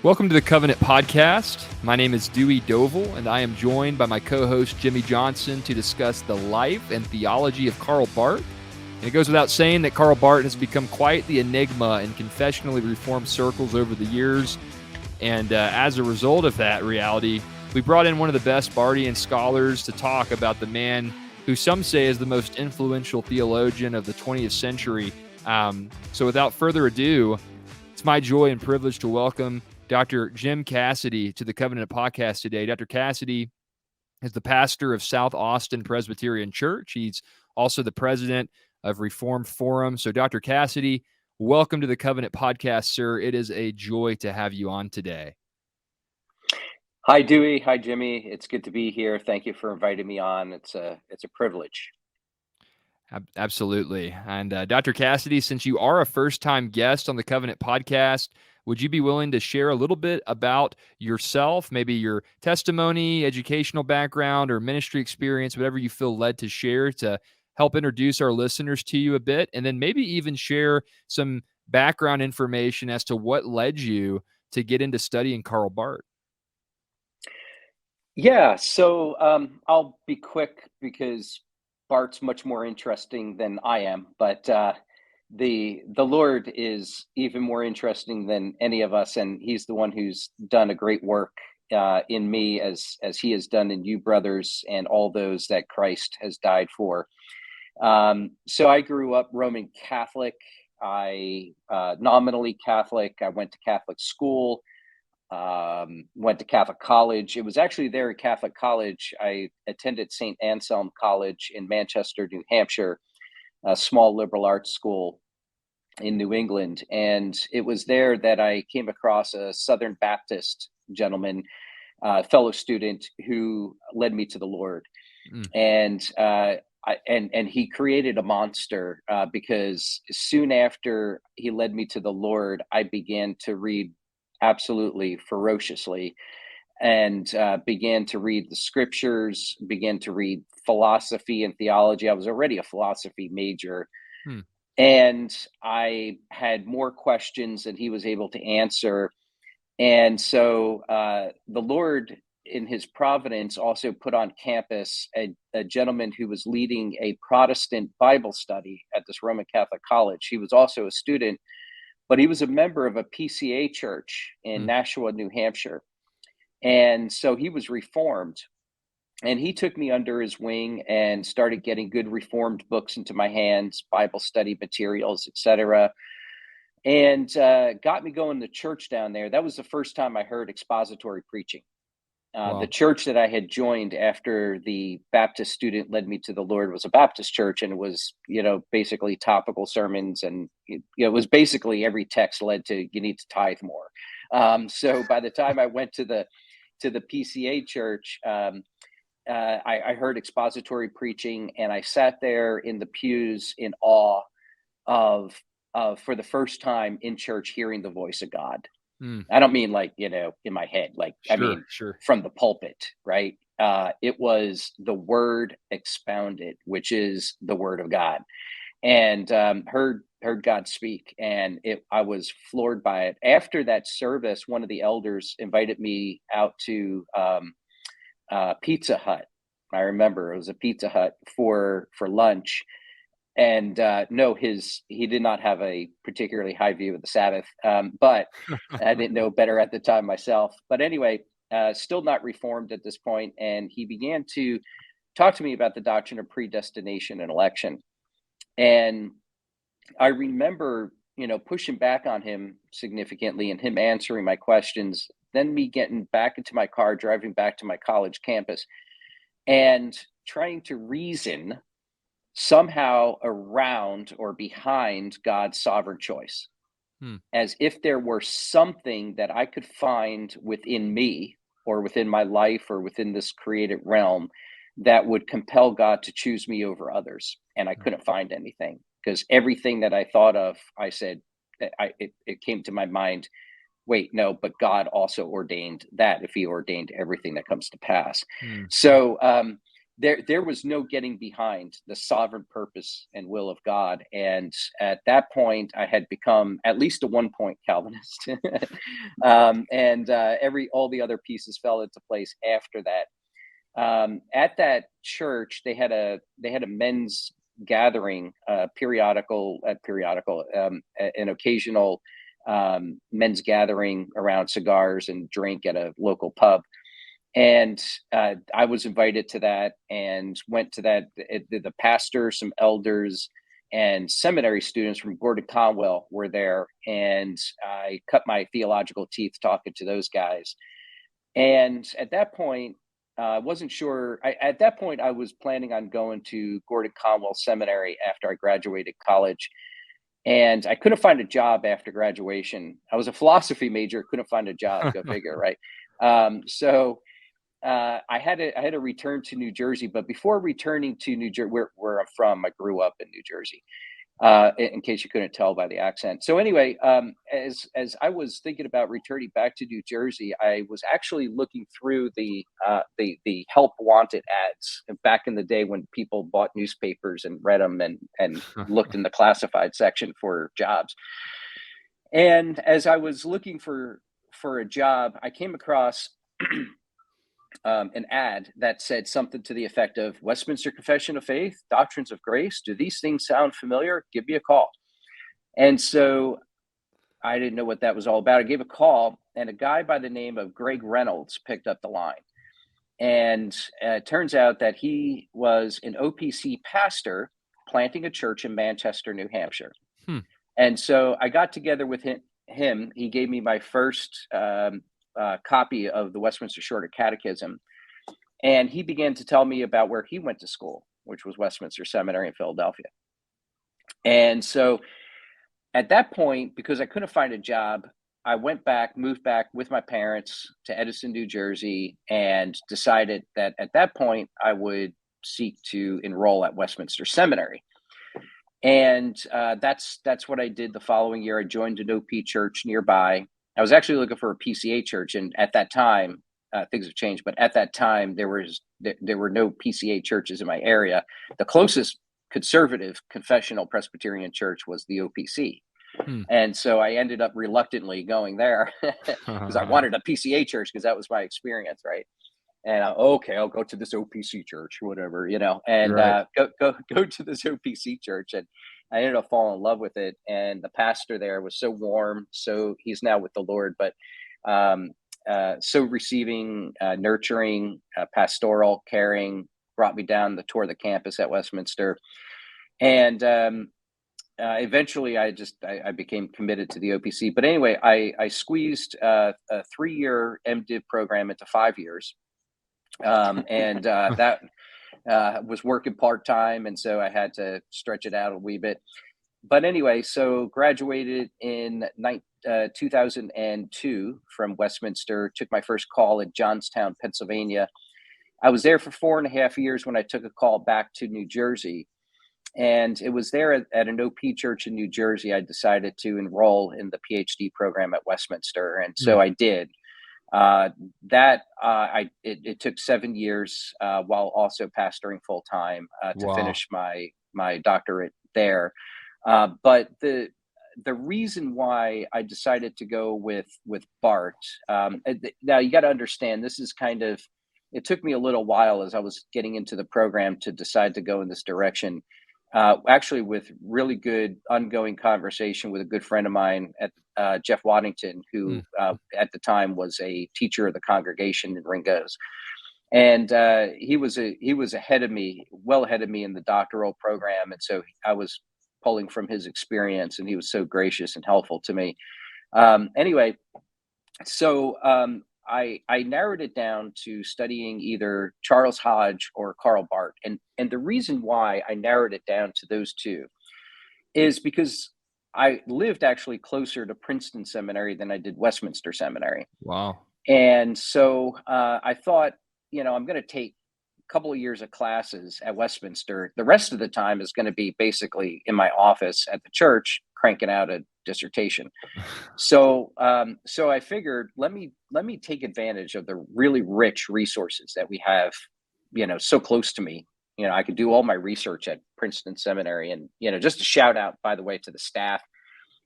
Welcome to the Covenant Podcast. My name is Dewey Dovel, and I am joined by my co-host Jimmy Johnson to discuss the life and theology of Karl Barth. And it goes without saying that Karl Barth has become quite the enigma in confessionally reformed circles over the years. And as a result of that reality, we brought in one of the best Barthian scholars to talk about the man who some say is the most influential theologian of the 20th century. So without further ado, it's my joy and privilege to welcome Dr. Jim Cassidy to the Covenant Podcast today. Dr. Cassidy is the pastor of South Austin Presbyterian Church. He's also the president of Reformed Forum. So, Dr. Cassidy, welcome to the Covenant Podcast, sir. It is a joy to have you on today. Hi, Dewey. Hi, Jimmy. It's good to be here. Thank you for inviting me on. It's a privilege. Absolutely. And Dr. Cassidy, since you are a first-time guest on the Covenant Podcast, would you be willing to share a little bit about yourself, maybe your testimony, educational background, or ministry experience, whatever you feel led to share to help introduce our listeners to you a bit, and then maybe even share some background information as to what led you to get into studying Karl Barth? Yeah, so I'll be quick because Bart's much more interesting than I am, but the Lord is even more interesting than any of us, and He's the one who's done a great work in me, as He has done in you, brothers, and all those that Christ has died for. So I grew up Roman Catholic. I nominally Catholic. I went to Catholic school. Went to Catholic college. It was actually there at Catholic college. I attended St. Anselm College in Manchester, New Hampshire, a small liberal arts school in New England. And it was there that I came across a Southern Baptist gentleman, fellow student, who led me to the Lord. And he created a monster because soon after he led me to the Lord, I began to read absolutely ferociously and began to read the scriptures, began to read philosophy and theology. I was already a philosophy major. And I had more questions than he was able to answer. And so the Lord, in his providence, also put on campus a gentleman who was leading a Protestant Bible study at this Roman Catholic college. He was also a student, but he was a member of a PCA church in Nashua, New Hampshire. And so he was Reformed. And he took me under his wing and started getting good Reformed books into my hands, Bible study materials, etc., and got me going to church down there. That was the first time I heard expository preaching. Wow. The church that I had joined after the Baptist student led me to the Lord was a Baptist church, and it was, basically topical sermons, and it was basically every text led to you need to tithe more. So by the time I went to the PCA church, I heard expository preaching, and I sat there in the pews in awe of for the first time in church hearing the voice of God. I don't mean like, in my head, like, Sure, I mean, sure. from the pulpit, right? It was the word expounded, which is the word of God, and heard God speak. And I was floored by it. After that service, one of the elders invited me out to Pizza Hut. I remember it was a Pizza Hut for lunch. And no, he did not have a particularly high view of the Sabbath, but I didn't know better at the time myself. But anyway, still not Reformed at this point, and he began to talk to me about the doctrine of predestination and election. And I remember, pushing back on him significantly and him answering my questions, then me getting back into my car, driving back to my college campus, and trying to reason somehow around or behind God's sovereign choice, as if there were something that I could find within me or within my life or within this created realm that would compel God to choose me over others. And I couldn't find anything, because everything that I thought of, I said, it came to my mind, wait, no, but God also ordained that if he ordained everything that comes to pass. So there was no getting behind the sovereign purpose and will of God. And at that point, I had become at least a 1-point Calvinist, and all the other pieces fell into place after that. At that church, they had a men's gathering, periodical, an occasional men's gathering around cigars and drink at a local pub. And I was invited to that and went to that. The pastor, some elders, and seminary students from Gordon Conwell were there. And I cut my theological teeth talking to those guys. And at that point, I wasn't sure. At that point, I was planning on going to Gordon Conwell Seminary after I graduated college. And I couldn't find a job after graduation. I was a philosophy major, couldn't find a job, go figure, right? So I had to return to New Jersey, but before returning to New Jersey, where I'm from, I grew up in New Jersey, in case you couldn't tell by the accent. So anyway, as I was thinking about returning back to New Jersey, I was actually looking through the help wanted ads back in the day when people bought newspapers and read them and looked in the classified section for jobs. And as I was looking for a job, I came across an ad that said something to the effect of Westminster Confession of Faith, Doctrines of Grace. Do these things sound familiar? Give me a call. And so I didn't know what that was all about. I gave a call, and a guy by the name of Greg Reynolds picked up the line. And it turns out that he was an OPC pastor planting a church in Manchester, New Hampshire. And so I got together with him. He gave me my first copy of the Westminster Shorter Catechism, and he began to tell me about where he went to school, which was Westminster Seminary in Philadelphia. And so at that point, because I couldn't find a job, I moved back with my parents to Edison, New Jersey, and decided that at that point I would seek to enroll at Westminster Seminary. And that's what I did the following year. I joined an OP church nearby. I was actually looking for a PCA church, and at that time, things have changed. But at that time, there were no PCA churches in my area. The closest conservative confessional Presbyterian church was the OPC, and so I ended up reluctantly going there because I wanted a PCA church because that was my experience, right? And okay, I'll go to this OPC church, whatever, and Right. Go to this OPC church, and I ended up falling in love with it. And the pastor there was so warm. So he's now with the Lord, but so receiving, nurturing, pastoral, caring, brought me down the tour of the campus at Westminster. And eventually I became committed to the OPC. But anyway, I squeezed a 3-year MDiv program into 5 years. And that was working part-time, and so I had to stretch it out a wee bit. But anyway, so graduated in 2002 from Westminster, took my first call at Johnstown, Pennsylvania. I was there for 4.5 years when I took a call back to New Jersey. And it was there at an OP church in New Jersey I decided to enroll in the Ph.D. program at Westminster. And so I did. It took 7 years while also pastoring full time to finish my doctorate there. But the reason why I decided to go with Barth, now you got to understand, this is it took me a little while as I was getting into the program to decide to go in this direction. Actually, with really good ongoing conversation with a good friend of mine at Jeff Waddington, who at the time was a teacher of the congregation in Ringo's, and he was ahead of me, well ahead of me in the doctoral program, and so I was pulling from his experience, and he was so gracious and helpful to me. Anyway, so I narrowed it down to studying either Charles Hodge or Karl Barth. And the reason why I narrowed it down to those two is because I lived actually closer to Princeton Seminary than I did Westminster Seminary. Wow. And so I thought, I'm going to take a couple of years of classes at Westminster. The rest of the time is going to be basically in my office at the church, cranking out a dissertation. So I figured, let me take advantage of the really rich resources that we have so close to me. I could do all my research at Princeton Seminary, and just a shout out, by the way, to the staff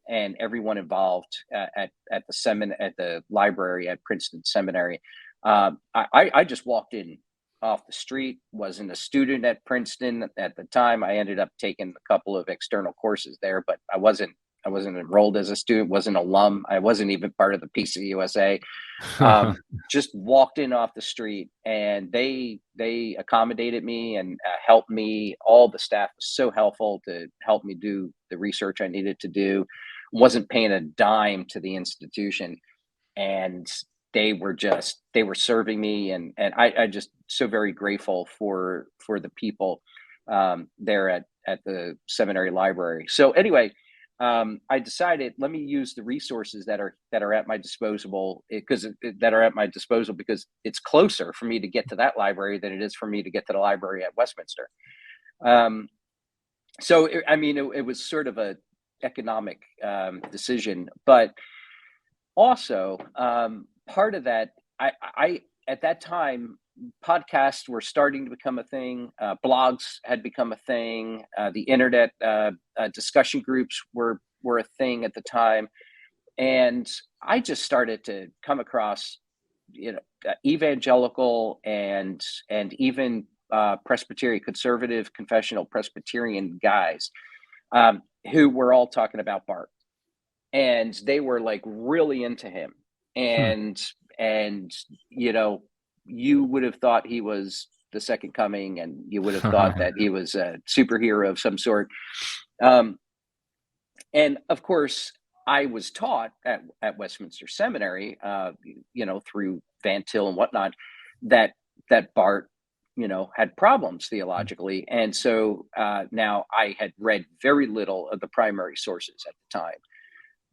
and everyone involved at the library at Princeton Seminary. I just walked in off the street, wasn't a student at Princeton at the time. I ended up taking a couple of external courses there, but I wasn't enrolled as a student, wasn't alum. I wasn't even part of the PCUSA. Just walked in off the street, and they accommodated me and helped me. All the staff was so helpful to help me do the research I needed to do. Wasn't paying a dime to the institution, and they were serving me, and I just so very grateful for the people there at the seminary library. So anyway, I decided, let me use the resources that are at my disposal, because it's closer for me to get to that library than it is for me to get to the library at Westminster. So it was sort of a economic decision, but also part of that, I at that time, podcasts were starting to become a thing. Blogs had become a thing. The internet discussion groups were a thing at the time, and I just started to come across, evangelical and even Presbyterian, conservative, confessional Presbyterian guys who were all talking about Barth, and they were like really into him, and you would have thought he was the second coming, and you would have thought that he was a superhero of some sort. And of course, I was taught at Westminster Seminary, through Van Til and whatnot, that Barth, had problems theologically. And so now I had read very little of the primary sources at the time.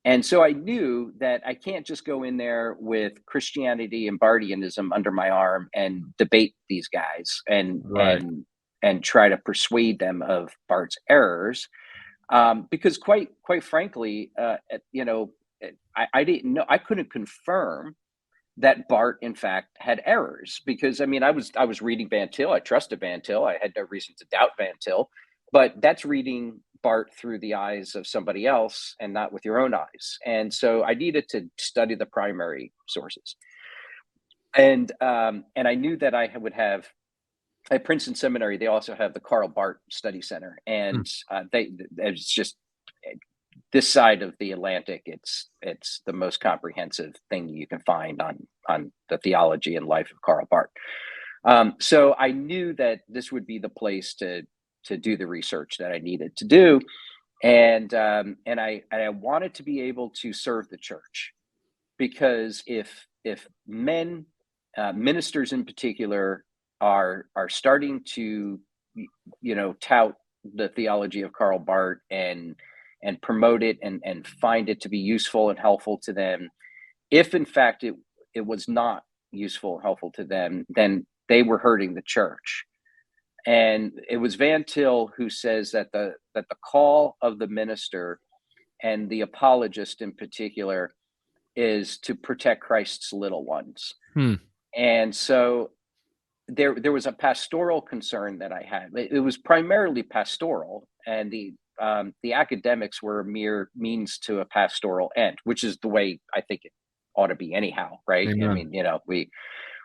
And so I knew that I can't just go in there with Christianity and Barthianism under my arm and debate these guys and try to persuade them of Barth's errors, because quite frankly, I didn't know, I couldn't confirm that Barth in fact had errors, because I was reading Van Til, I trusted Van Til, I had no reason to doubt Van Til, but that's reading Barth through the eyes of somebody else and not with your own eyes. And so I needed to study the primary sources. And I knew that I would have, at Princeton Seminary, they also have the Karl Barth Study Center. And it's just, this side of the Atlantic, it's the most comprehensive thing you can find on the theology and life of Karl Barth. So I knew that this would be the place to do the research that I needed to do, and I wanted to be able to serve the church, because if men, ministers in particular, are starting to tout the theology of Karl Barth and promote it and find it to be useful and helpful to them, if in fact it was not useful and helpful to them, then they were hurting the church. And it was Van Til who says that the call of the minister and the apologist in particular is to protect Christ's little ones. And so there was a pastoral concern that I had. It was primarily pastoral, and the academics were a mere means to a pastoral end, which is the way I think it ought to be anyhow, right? Amen.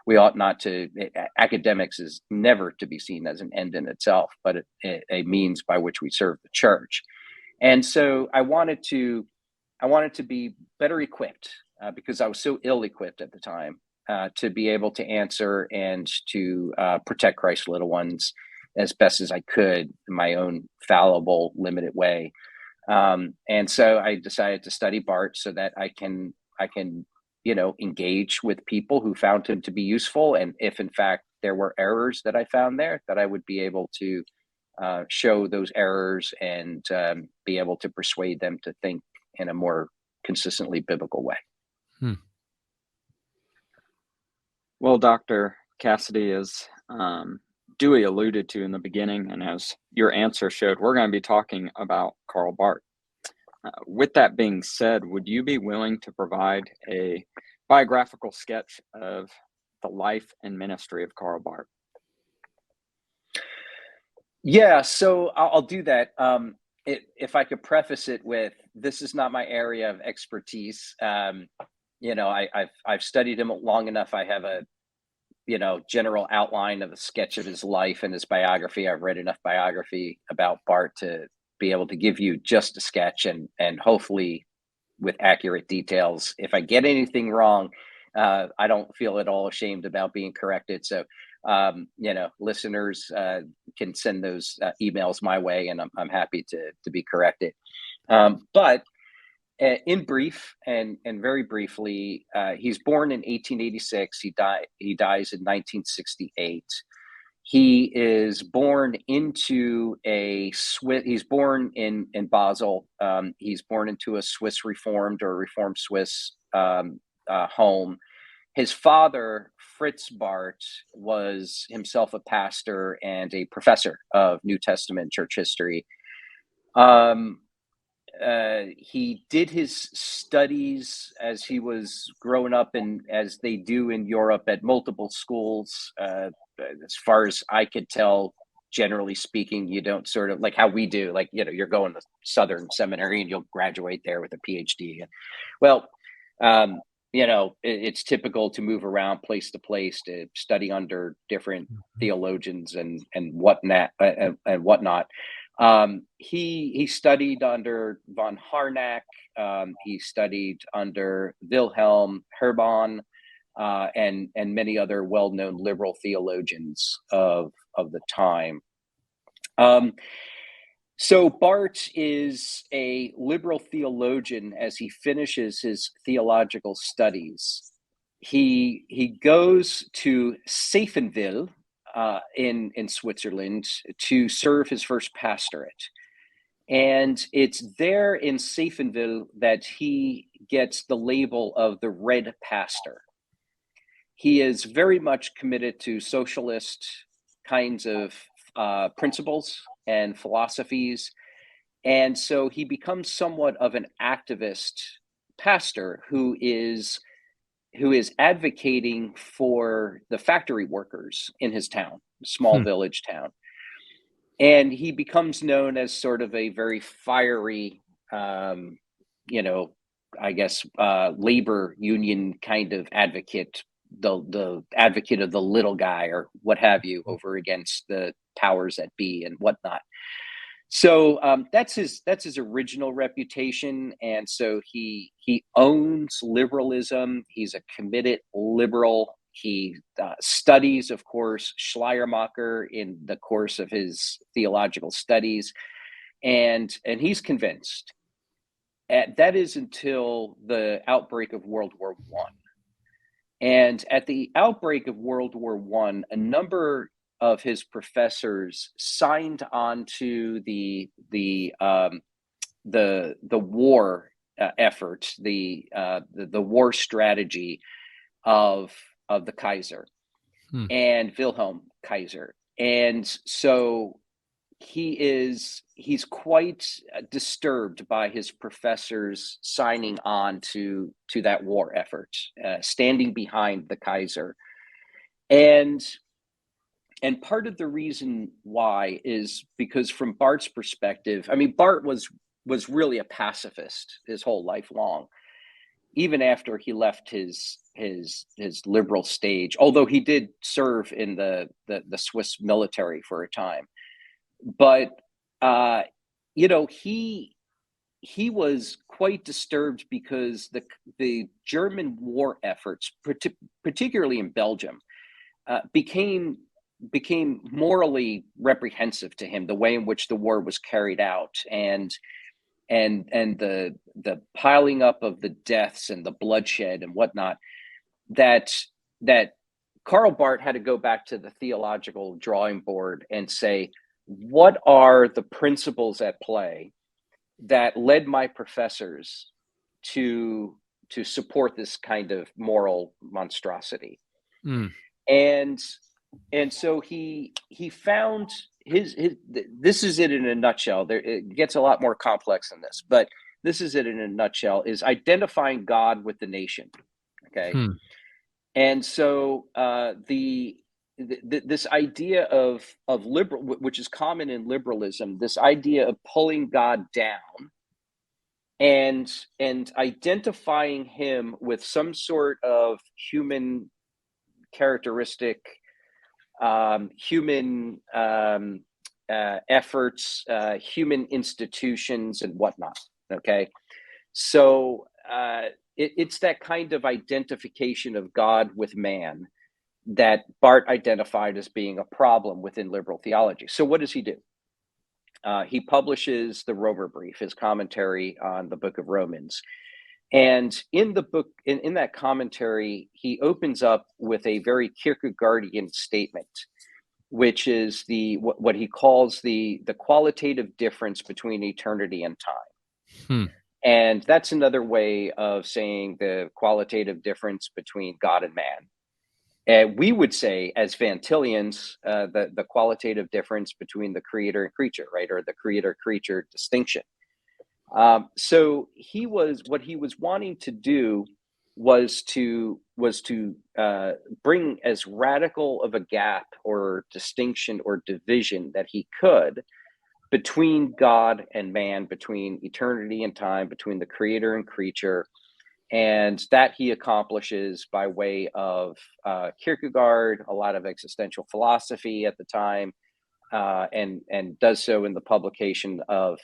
We ought not to, academics is never to be seen as an end in itself, but a means by which we serve the church. And so I wanted to be better equipped, because I was so ill-equipped at the time, to be able to answer and to protect Christ's little ones as best as I could in my own fallible, limited way. And so I decided to study Barth so that I can engage with people who found him to be useful. And if in fact there were errors that I found there, that I would be able to show those errors and be able to persuade them to think in a more consistently biblical way. Well, Dr. Cassidy, as Dewey alluded to in the beginning, and as your answer showed, we're going to be talking about Karl Barth. With that being said, would you be willing to provide a biographical sketch of the life and ministry of Karl Barth? Yeah, so I'll do that. If I could preface it with, this is not my area of expertise. I've studied him long enough. I have a general outline of a sketch of his life and his biography. I've read enough biography about Barth to be able to give you just a sketch and hopefully with accurate details. If I get anything wrong, I don't feel at all ashamed about being corrected. So, listeners can send those emails my way, and I'm happy to be corrected. But in brief and very briefly, he's born in 1886. He dies in 1968. He is born into a Swiss. He's born in Basel. He's born into a Swiss Reformed Swiss home. His father, Fritz Barth, was himself a pastor and a professor of New Testament church history. He did his studies as he was growing up, and as they do in Europe, at multiple schools. As far as I could tell, generally speaking, you don't sort of like how we do, like, you're going to Southern Seminary and you'll graduate there with a Ph.D. Well, it's typical to move around place to place to study under different theologians and whatnot and whatnot. He studied under von Harnack. He studied under Wilhelm Hermann, and many other well-known liberal theologians of the time. So Barth is a liberal theologian. As he finishes his theological studies, he goes to Safenwil in Switzerland to serve his first pastorate. And it's there in Safenwil that he gets the label of the Red Pastor. He is very much committed to socialist kinds of principles and philosophies. And so he becomes somewhat of an activist pastor who is advocating for the factory workers in his town, small village town. And he becomes known as sort of a very fiery, labor union kind of advocate, the advocate of the little guy or what have you, over against the powers that be and whatnot. So that's his original reputation, and so he owns liberalism. He's a committed liberal. He studies, of course, Schleiermacher in the course of his theological studies, and he's convinced. That is until the outbreak of World War I. And at the outbreak of World War I, a number of his professors signed on to the war effort, the war strategy of the Kaiser and Wilhelm Kaiser. And so he's quite disturbed by his professors signing on to that war effort, standing behind the Kaiser. And part of the reason why is because, from Barth's perspective, I mean, Barth was really a pacifist his whole life long, even after he left his liberal stage, although he did serve in the Swiss military for a time. But he was quite disturbed because the German war efforts, particularly in Belgium, became morally reprehensive to him, the way in which the war was carried out, and the piling up of the deaths and the bloodshed and whatnot, that Karl Barth had to go back to the theological drawing board and say, what are the principles at play that led my professors to support this kind of moral monstrosity? And so he found his this is it in a nutshell. It gets a lot more complex than this, but this is it in a nutshell, is identifying God with the nation. Okay. And so this idea of liberal, which is common in liberalism, this idea of pulling God down and identifying him with some sort of human characteristic, human efforts, human institutions, and whatnot. Okay, so it's that kind of identification of God with man that Barth identified as being a problem within liberal theology. So what does he do? He publishes the Romer Brief, his commentary on the book of Romans. And in the book, in that commentary, he opens up with a very Kierkegaardian statement, which is what he calls the qualitative difference between eternity and time. And that's another way of saying the qualitative difference between God and man. And we would say, as Van Tillians, the qualitative difference between the creator and creature, right, or the creator-creature distinction. So what he was wanting to do was to bring as radical of a gap or distinction or division that he could between God and man, between eternity and time, between the creator and creature. And that he accomplishes by way of Kierkegaard, a lot of existential philosophy at the time, and does so in the publication of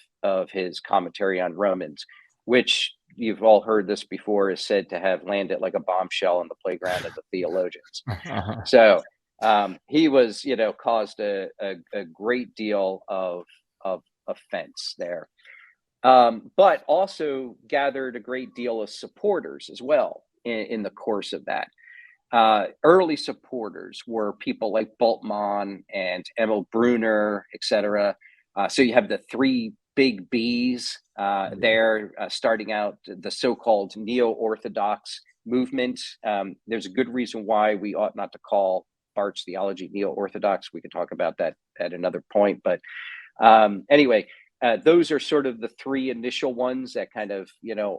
his commentary on Romans, which you've all heard this before, is said to have landed like a bombshell on the playground of the theologians. So he was, caused a great deal of offense there. But also gathered a great deal of supporters as well in the course of that. Early supporters were people like Bultmann and Emil Brunner, etc. So you have the three big B's there, starting out the so-called neo-orthodox movement. There's a good reason why we ought not to call Barth's theology neo-orthodox. We could talk about that at another point. But anyway, those are sort of the three initial ones that kind of,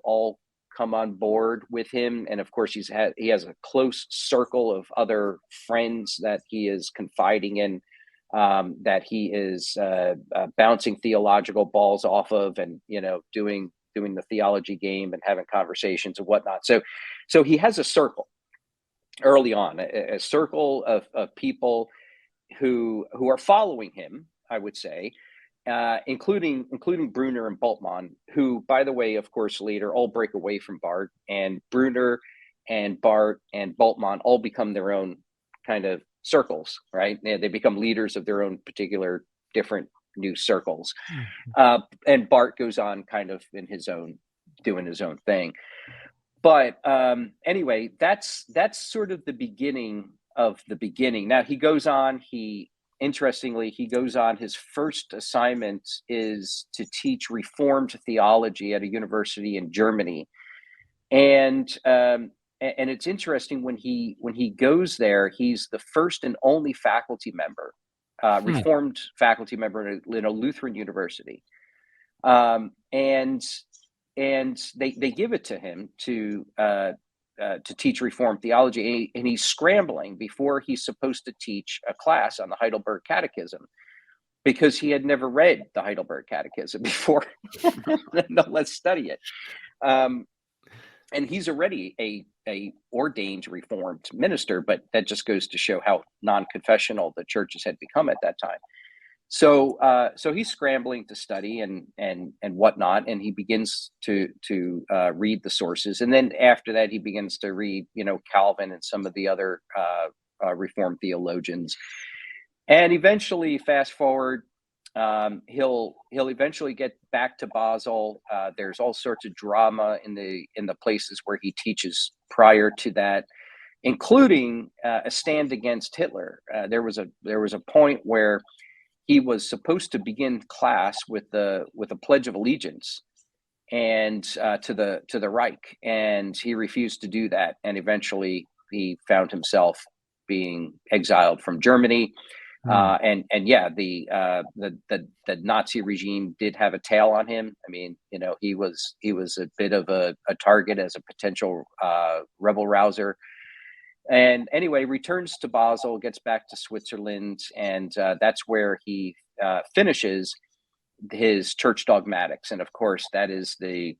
all come on board with him. And of course, he has a close circle of other friends that he is confiding in, that he is bouncing theological balls off of, and, doing the theology game and having conversations and whatnot. So he has a circle early on, a circle of people who are following him, I would say, including Brunner and Bultmann, who, by the way, of course, later all break away from Barth, and Brunner and Barth and Bultmann all become their own kind of circles, right? They become leaders of their own particular different new circles. And Barth goes on kind of doing his own thing. But anyway, that's sort of the beginning of the beginning. Now he goes on, interestingly, he goes on, his first assignment is to teach Reformed theology at a university in Germany. And it's interesting, when he goes there, he's the first and only faculty member, Reformed faculty member in a Lutheran university. And they give it to him to teach Reformed theology, and he's scrambling before he's supposed to teach a class on the Heidelberg Catechism, because he had never read the Heidelberg Catechism before. No, let's study it. And he's already a ordained Reformed minister, but that just goes to show how non-confessional the churches had become at that time. So he's scrambling to study and whatnot, and he begins to read the sources, and then after that he begins to read, Calvin and some of the other Reformed theologians, and eventually, fast forward, he'll eventually get back to Basel. There's all sorts of drama in the places where he teaches prior to that, including a stand against Hitler. There was a point where he was supposed to begin class with a pledge of allegiance and to the Reich, and he refused to do that. And eventually, he found himself being exiled from Germany. And yeah, the Nazi regime did have a tail on him. I mean, he was a bit of a target as a potential rebel rouser. And anyway, returns to Basel, gets back to Switzerland, and that's where he finishes his church dogmatics. And of course, that is the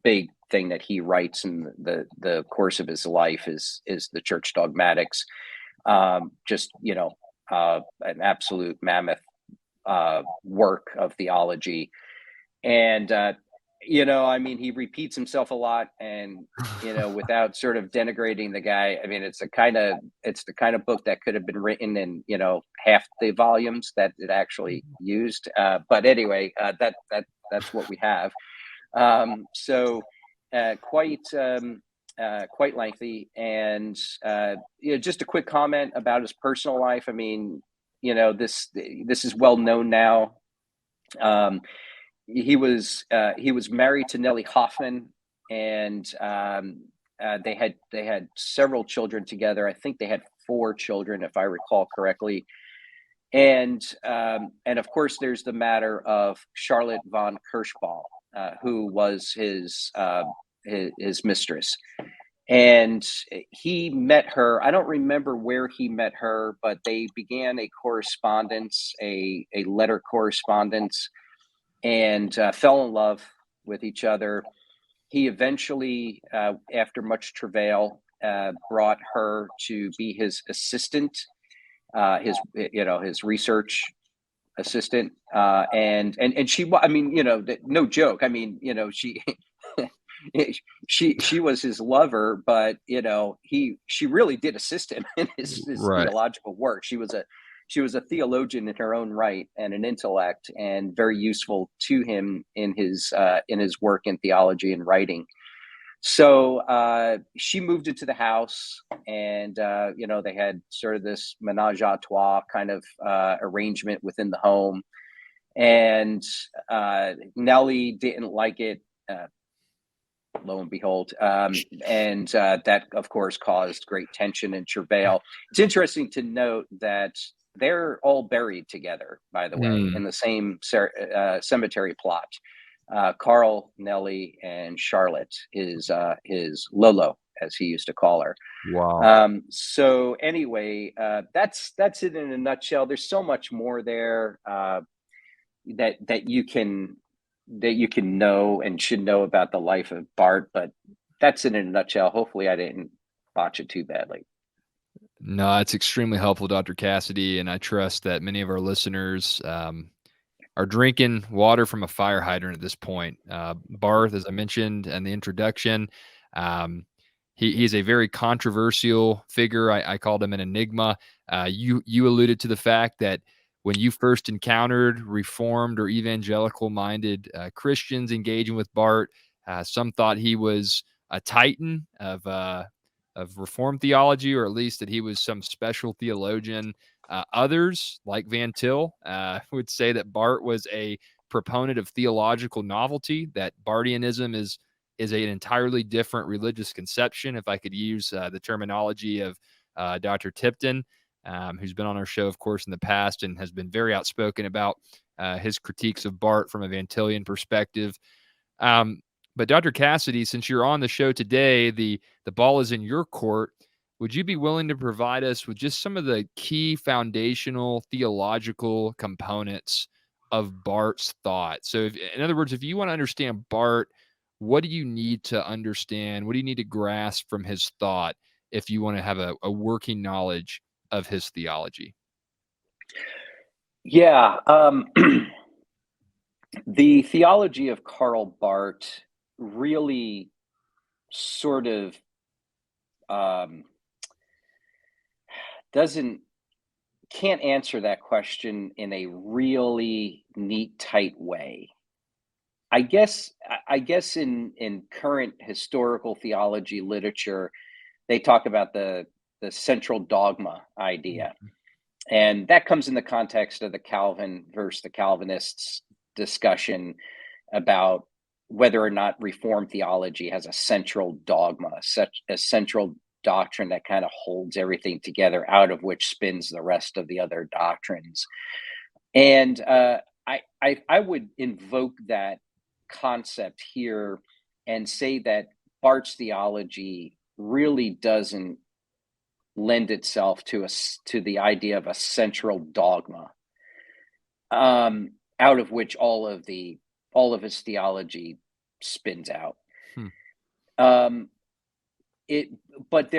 big thing that he writes in the course of his life is the church dogmatics. Just an absolute mammoth work of theology. And I mean, he repeats himself a lot, and without sort of denigrating the guy, I mean, it's the kind of book that could have been written in half the volumes that it actually used. But anyway, that's what we have. So quite lengthy, and just a quick comment about his personal life. I mean, this is well known now. He was married to Nellie Hoffman, and they had several children together. I think they had 4 children, if I recall correctly. And of course, there's the matter of Charlotte von Kirschball, who was his mistress. And he met her. I don't remember where he met her, but they began a correspondence, a letter correspondence, and fell in love with each other. He eventually, after much travail, brought her to be his assistant, his research assistant, and she, I mean, no joke. I mean, she she was his lover, but she really did assist him in his Right. theological work. She was a theologian in her own right and an intellect, and very useful to him in his work in theology and writing. So she moved into the house, and they had sort of this menage a trois kind of arrangement within the home. And Nellie didn't like it. Lo and behold, and that of course caused great tension and travail. It's interesting to note that they're all buried together, by the way, in the same cemetery plot. Karl, Nellie, and Charlotte is Lolo, as he used to call her. Wow. So anyway, that's it in a nutshell. There's so much more there that you can know and should know about the life of Barth, but that's it in a nutshell. Hopefully I didn't botch it too badly. No, it's extremely helpful, Dr. Cassidy, and I trust that many of our listeners are drinking water from a fire hydrant at this point. Barth, as I mentioned in the introduction, he's a very controversial figure. I called him an enigma. You alluded to the fact that when you first encountered Reformed or evangelical-minded Christians engaging with Barth, some thought he was a titan of Reformed theology, or at least that he was some special theologian. Others, like Van Til, would say that Barth was a proponent of theological novelty, that Barthianism is an entirely different religious conception, if I could use the terminology of Dr. Tipton, who's been on our show, of course, in the past and has been very outspoken about his critiques of Barth from a Van Tilian perspective. But Dr. Cassidy, since you're on the show today, the ball is in your court. Would you be willing to provide us with just some of the key foundational theological components of Barth's thought? So, in other words, if you want to understand Barth, what do you need to understand? What do you need to grasp from his thought if you want to have a working knowledge of his theology? Yeah. The theology of Karl Barth really sort of can't answer that question in a really neat, tight way. I guess in current historical theology literature, they talk about the central dogma idea. And that comes in the context of the Calvin versus the Calvinists discussion about whether or not Reformed theology has a central dogma, such a central doctrine that kind of holds everything together, out of which spins the rest of the other doctrines. And I would invoke that concept here and say that Barth's theology really doesn't lend itself to the idea of a central dogma, out of which all of his theology spins out. But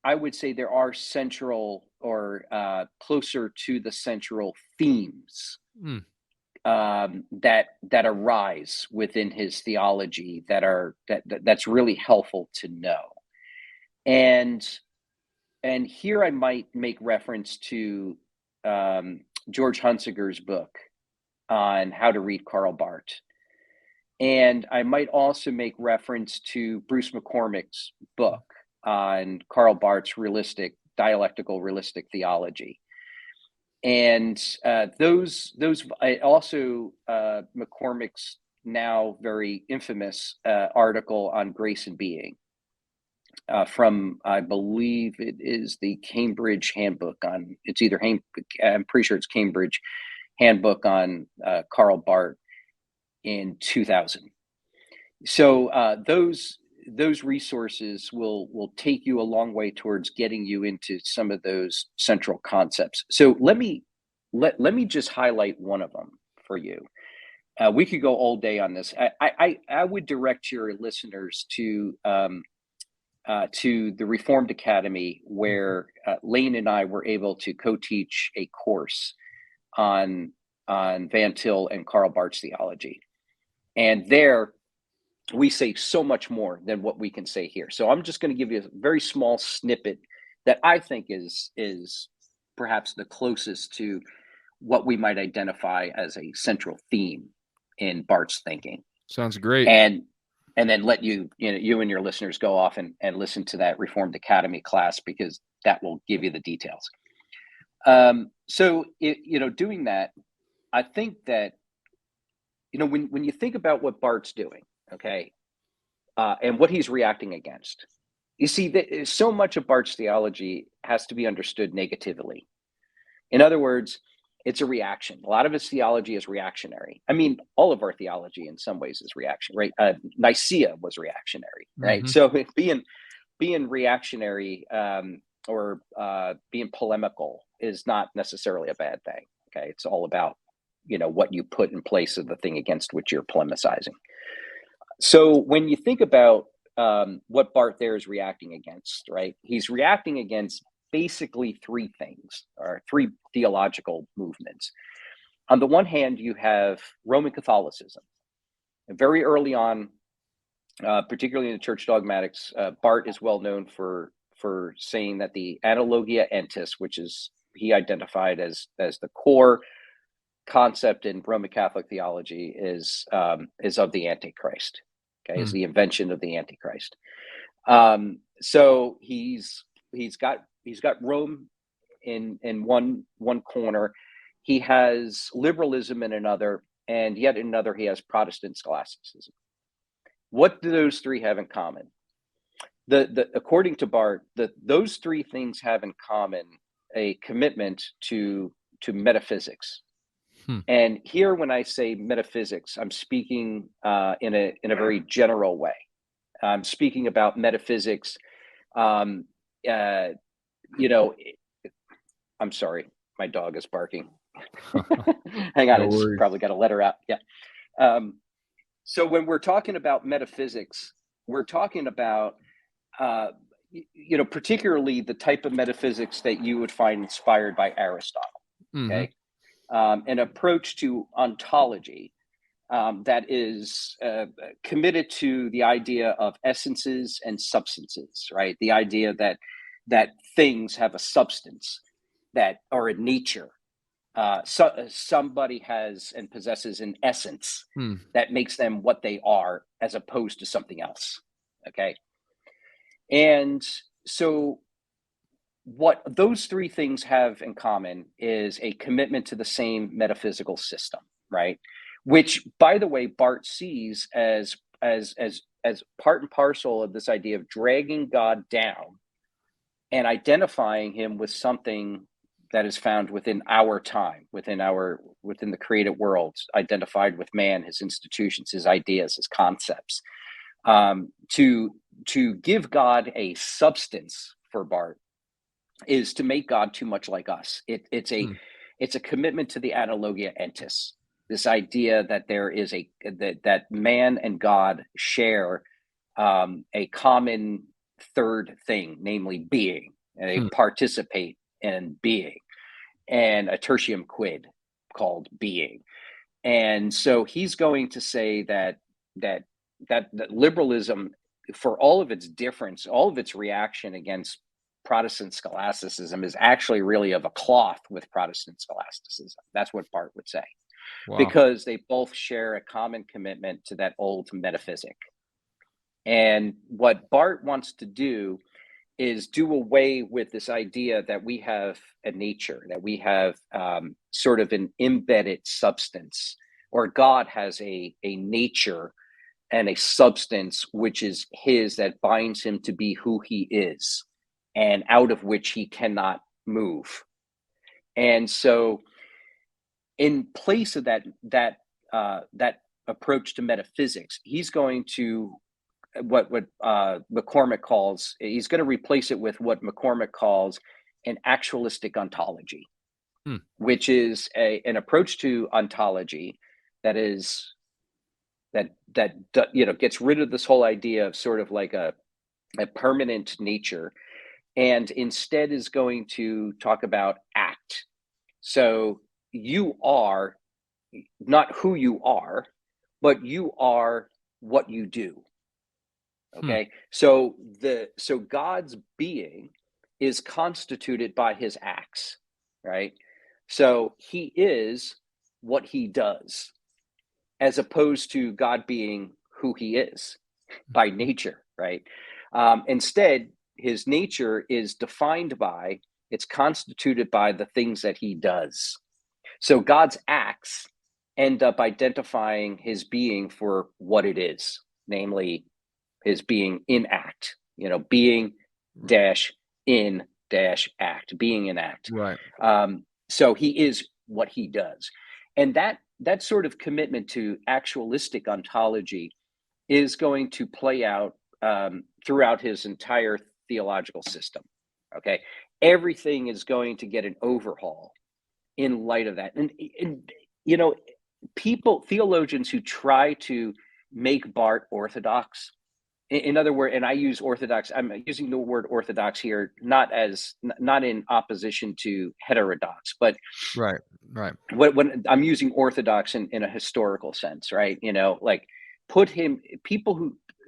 I would say there are central or closer to the central themes that arise within his theology that's really helpful to know. And here I might make reference to George Hunsiker's book on how to read Karl Barth. And I might also make reference to Bruce McCormick's book on Karl Barth's dialectical realistic theology. And those also McCormick's now very infamous article on grace and being from, I believe it is the Cambridge Handbook I'm pretty sure it's Cambridge Handbook on Karl Barth in 2000. So those resources will take you a long way towards getting you into some of those central concepts. So let me just highlight one of them for you. We could go all day on this. I would direct your listeners to the Reformed Academy, where Lane and I were able to co-teach a course on Van Til and Karl Barth's theology. And there we say so much more than what we can say here. So I'm just going to give you a very small snippet that I think is perhaps the closest to what we might identify as a central theme in Barth's thinking. Sounds great. And then let you and your listeners go off and listen to that Reformed Academy class, because that will give you the details. So doing that, I think that, when you think about what Barth's doing, okay, and what he's reacting against, you see that so much of Barth's theology has to be understood negatively. In other words, it's a reaction. A lot of his theology is reactionary. I mean, all of our theology in some ways is reaction, right? Nicaea was reactionary, right? So being reactionary or being polemical is not necessarily a bad thing. Okay, it's all about what you put in place of the thing against which you're polemicizing. So when you think about what Barth there is reacting against, right? He's reacting against basically three things, or three theological movements. On the one hand, you have Roman Catholicism. And very early on, particularly in the church dogmatics, Barth is well known for saying that the analogia entis, which is he identified as the core concept in Roman Catholic theology, is of the Antichrist. Okay, is the invention of the Antichrist. So he's got Rome in one corner. He has liberalism in another, and yet in another he has Protestant scholasticism. What do those three have in common? According to Barth, those three things have in common a commitment to metaphysics. And here, when I say metaphysics, I'm speaking in a very general way. I'm speaking about metaphysics. I'm sorry, my dog is barking. Hang on, it's probably got a letter out. Yeah. So when we're talking about metaphysics, we're talking about particularly the type of metaphysics that you would find inspired by Aristotle. Okay. An approach to ontology that is committed to the idea of essences and substances, right? The idea that things have a substance, or a nature. Somebody has and possesses an essence that makes them what they are, as opposed to something else. Okay. And so what those three things have in common is a commitment to the same metaphysical system, right? Which, by the way, Barth sees as part and parcel of this idea of dragging God down and identifying him with something that is found within our time, within the created world, identified with man, his institutions, his ideas, his concepts, to give God a substance for Barth is to make God too much like us. It's Hmm. a commitment to the analogia entis, this idea that there is that man and God share a common third thing, namely being, and they Hmm. participate in being, and a tertium quid called being. And so he's going to say that that liberalism, for all of its difference, all of its reaction against Protestant scholasticism, is actually really of a cloth with Protestant scholasticism. That's what Barth would say, Wow. because they both share a common commitment to that old metaphysic. And what Barth wants to do is do away with this idea that we have a nature, that we have sort of an embedded substance, or God has a nature and a substance which is his, that binds him to be who he is, and out of which he cannot move. And so, in place of that approach to metaphysics, he's going to what McCormick calls, he's going to replace it with what McCormick calls an actualistic ontology, Hmm. which is an approach to ontology that is that gets rid of this whole idea of sort of like a permanent nature, and instead is going to talk about act. So you are not who you are, but you are what you do. Okay. So God's being is constituted by his acts, right? So he is what he does, as opposed to God being who he is by nature, right? Instead, his nature is defined by, it's constituted by the things that he does. So God's acts end up identifying his being for what it is, namely his being in act, being dash in dash act, being in act. Right. So he is what he does. And that sort of commitment to actualistic ontology is going to play out throughout his entire theological system. Okay. Everything is going to get an overhaul in light of that. And theologians who try to make Barth orthodox, in other words, and I use orthodox, I'm using the word orthodox here, not in opposition to heterodox, but Right. when I'm using orthodox in a historical sense, right? Like people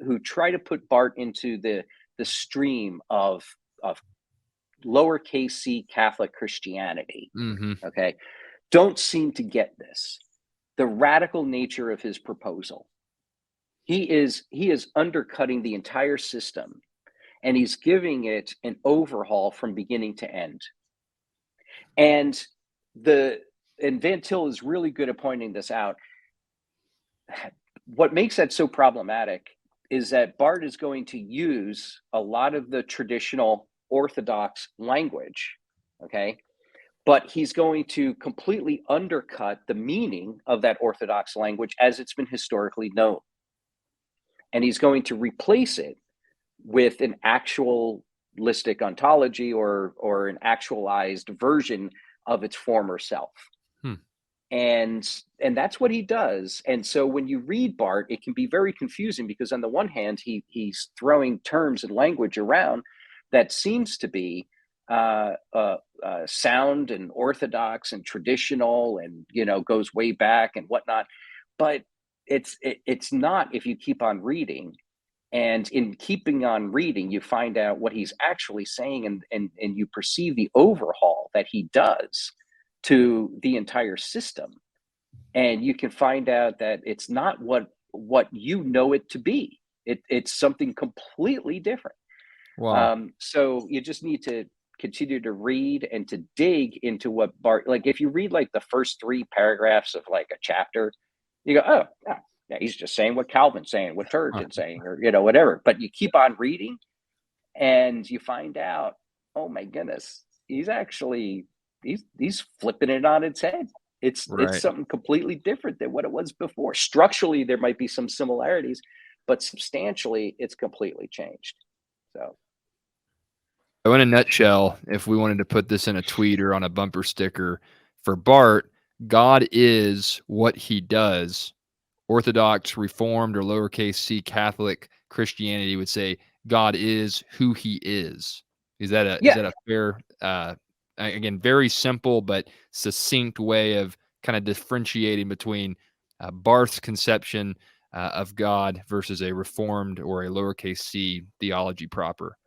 who try to put Barth into the stream of lowercase c Catholic Christianity, Mm-hmm. okay, don't seem to get this, the radical nature of his proposal. He is undercutting the entire system, and he's giving it an overhaul from beginning to end. And Van Til is really good at pointing this out. What makes that so problematic is that Barth is going to use a lot of the traditional orthodox language, okay? But he's going to completely undercut the meaning of that orthodox language as it's been historically known. And he's going to replace it with an actualistic ontology, or an actualized version of its former self. And that's what he does. And so when you read Barth, it can be very confusing, because on the one hand, he's throwing terms and language around that seems to be sound and orthodox and traditional, and goes way back and whatnot, but it's not, if you keep on reading. And in keeping on reading, you find out what he's actually saying, and you perceive the overhaul that he does to the entire system. And you can find out that it's not what you know it to be. It's something completely different. Wow. So you just need to continue to read and to dig into what Barth, like if you read like the first 3 paragraphs of like a chapter, you go, oh, yeah, he's just saying what Calvin's saying, what Turretin's saying, or whatever. But you keep on reading, and you find out, oh my goodness, he's flipping it on its head. It's something completely different than what it was before. Structurally, there might be some similarities, but substantially, it's completely changed. So, So in a nutshell, if we wanted to put this in a tweet or on a bumper sticker for Barth, God is what he does. Orthodox, Reformed, or lowercase c Catholic Christianity would say God is who he is. Is that Yeah, a fair, again, very simple but succinct way of kind of differentiating between Barth's conception of God versus a Reformed or a lowercase c theology proper?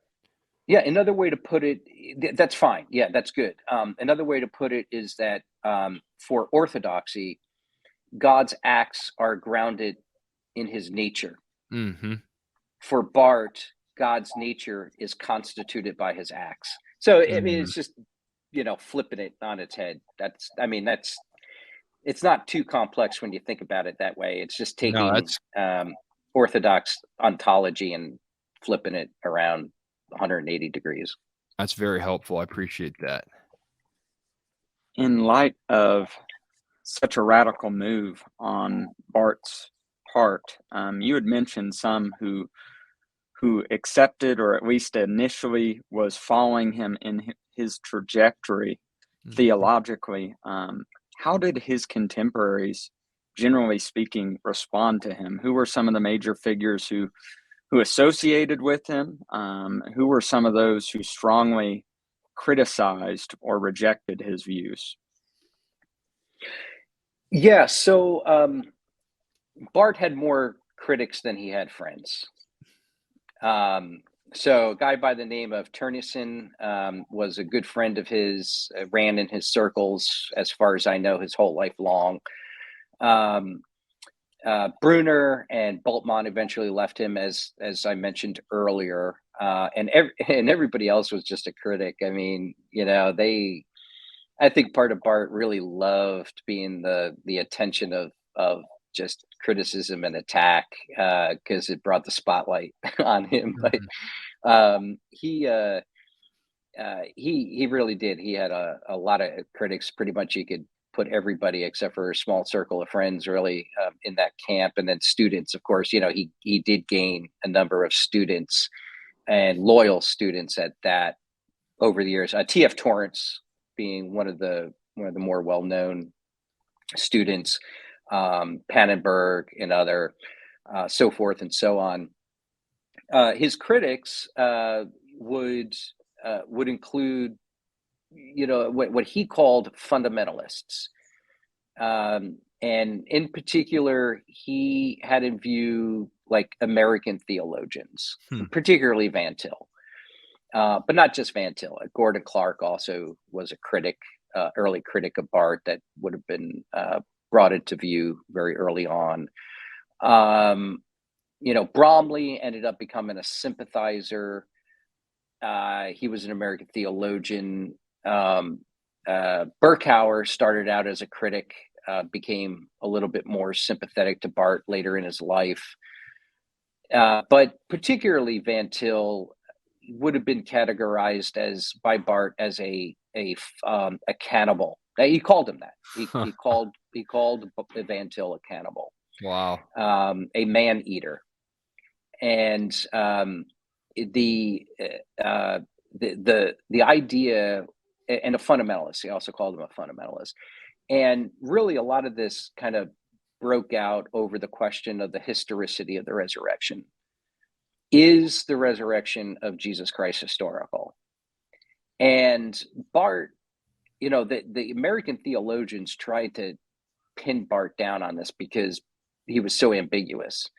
yeah. Another way to put it, that's fine. Yeah, that's good. Another way to put it is that for orthodoxy, God's acts are grounded in his nature. Mm-hmm. For Barth, God's nature is constituted by his acts. So I mean, Mm. it's just flipping it on its head. That's it's not too complex when you think about it that way. It's just No, taking Orthodox ontology and flipping it around 180 degrees. that's very helpful. I appreciate that. In light of such a radical move on Barth's part, you had mentioned some who accepted, or at least initially was following him in his trajectory theologically. How did his contemporaries, generally speaking, respond to him? Who were some of the major figures who associated with him? Who were some of those who strongly criticized or rejected his views? Yeah, so Barth had more critics than he had friends. So a guy by the name of Turnison was a good friend of his, ran in his circles, as far as I know, his whole life long. Brunner and Bultmann eventually left him, as I mentioned earlier, and everybody else was just a critic. I mean, I think part of Barth really loved being the attention of just criticism and attack, because it brought the spotlight on him. But he really did. He had a lot of critics. Pretty much, you could put everybody except for a small circle of friends really in that camp, and then students. Of course, he did gain a number of students and loyal students at that over the years. T.F. Torrance being one of the more well known students, Pannenberg and other, so forth and so on. His critics would include, what he called fundamentalists, and in particular, he had in view like American theologians, particularly Van Til, but not just Van Til. Gordon Clark also was a critic, early critic of Barth that would have been brought into view very early on. Bromley ended up becoming a sympathizer. He was an American theologian. Berkouwer started out as a critic, became a little bit more sympathetic to Barth later in his life. But particularly Van Til would have been categorized by Barth as a cannibal. He called him that. He called Van Til a cannibal. Wow. A man eater. And the idea, and a fundamentalist. He also called him a fundamentalist. And really, a lot of this kind of broke out over the question of the historicity of the resurrection. Is the resurrection of Jesus Christ historical? And Barth, the American theologians tried to pin Barth down on this because he was so ambiguous.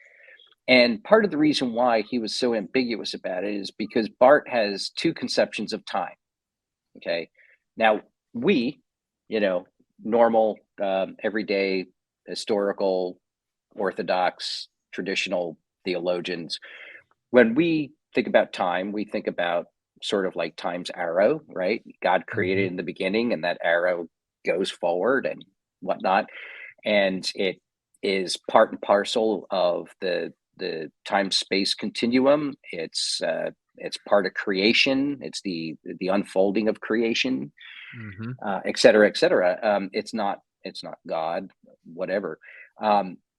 And part of the reason why he was so ambiguous about it is because Barth has two conceptions of time. Okay. Now, we, normal, everyday, historical, orthodox, traditional theologians, when we think about time, we think about sort of like time's arrow, right? God created in the beginning, and that arrow goes forward and whatnot. And it is part and parcel of the time-space continuum. It's part of creation. It's the unfolding of creation, et cetera, et cetera. It's not God, whatever.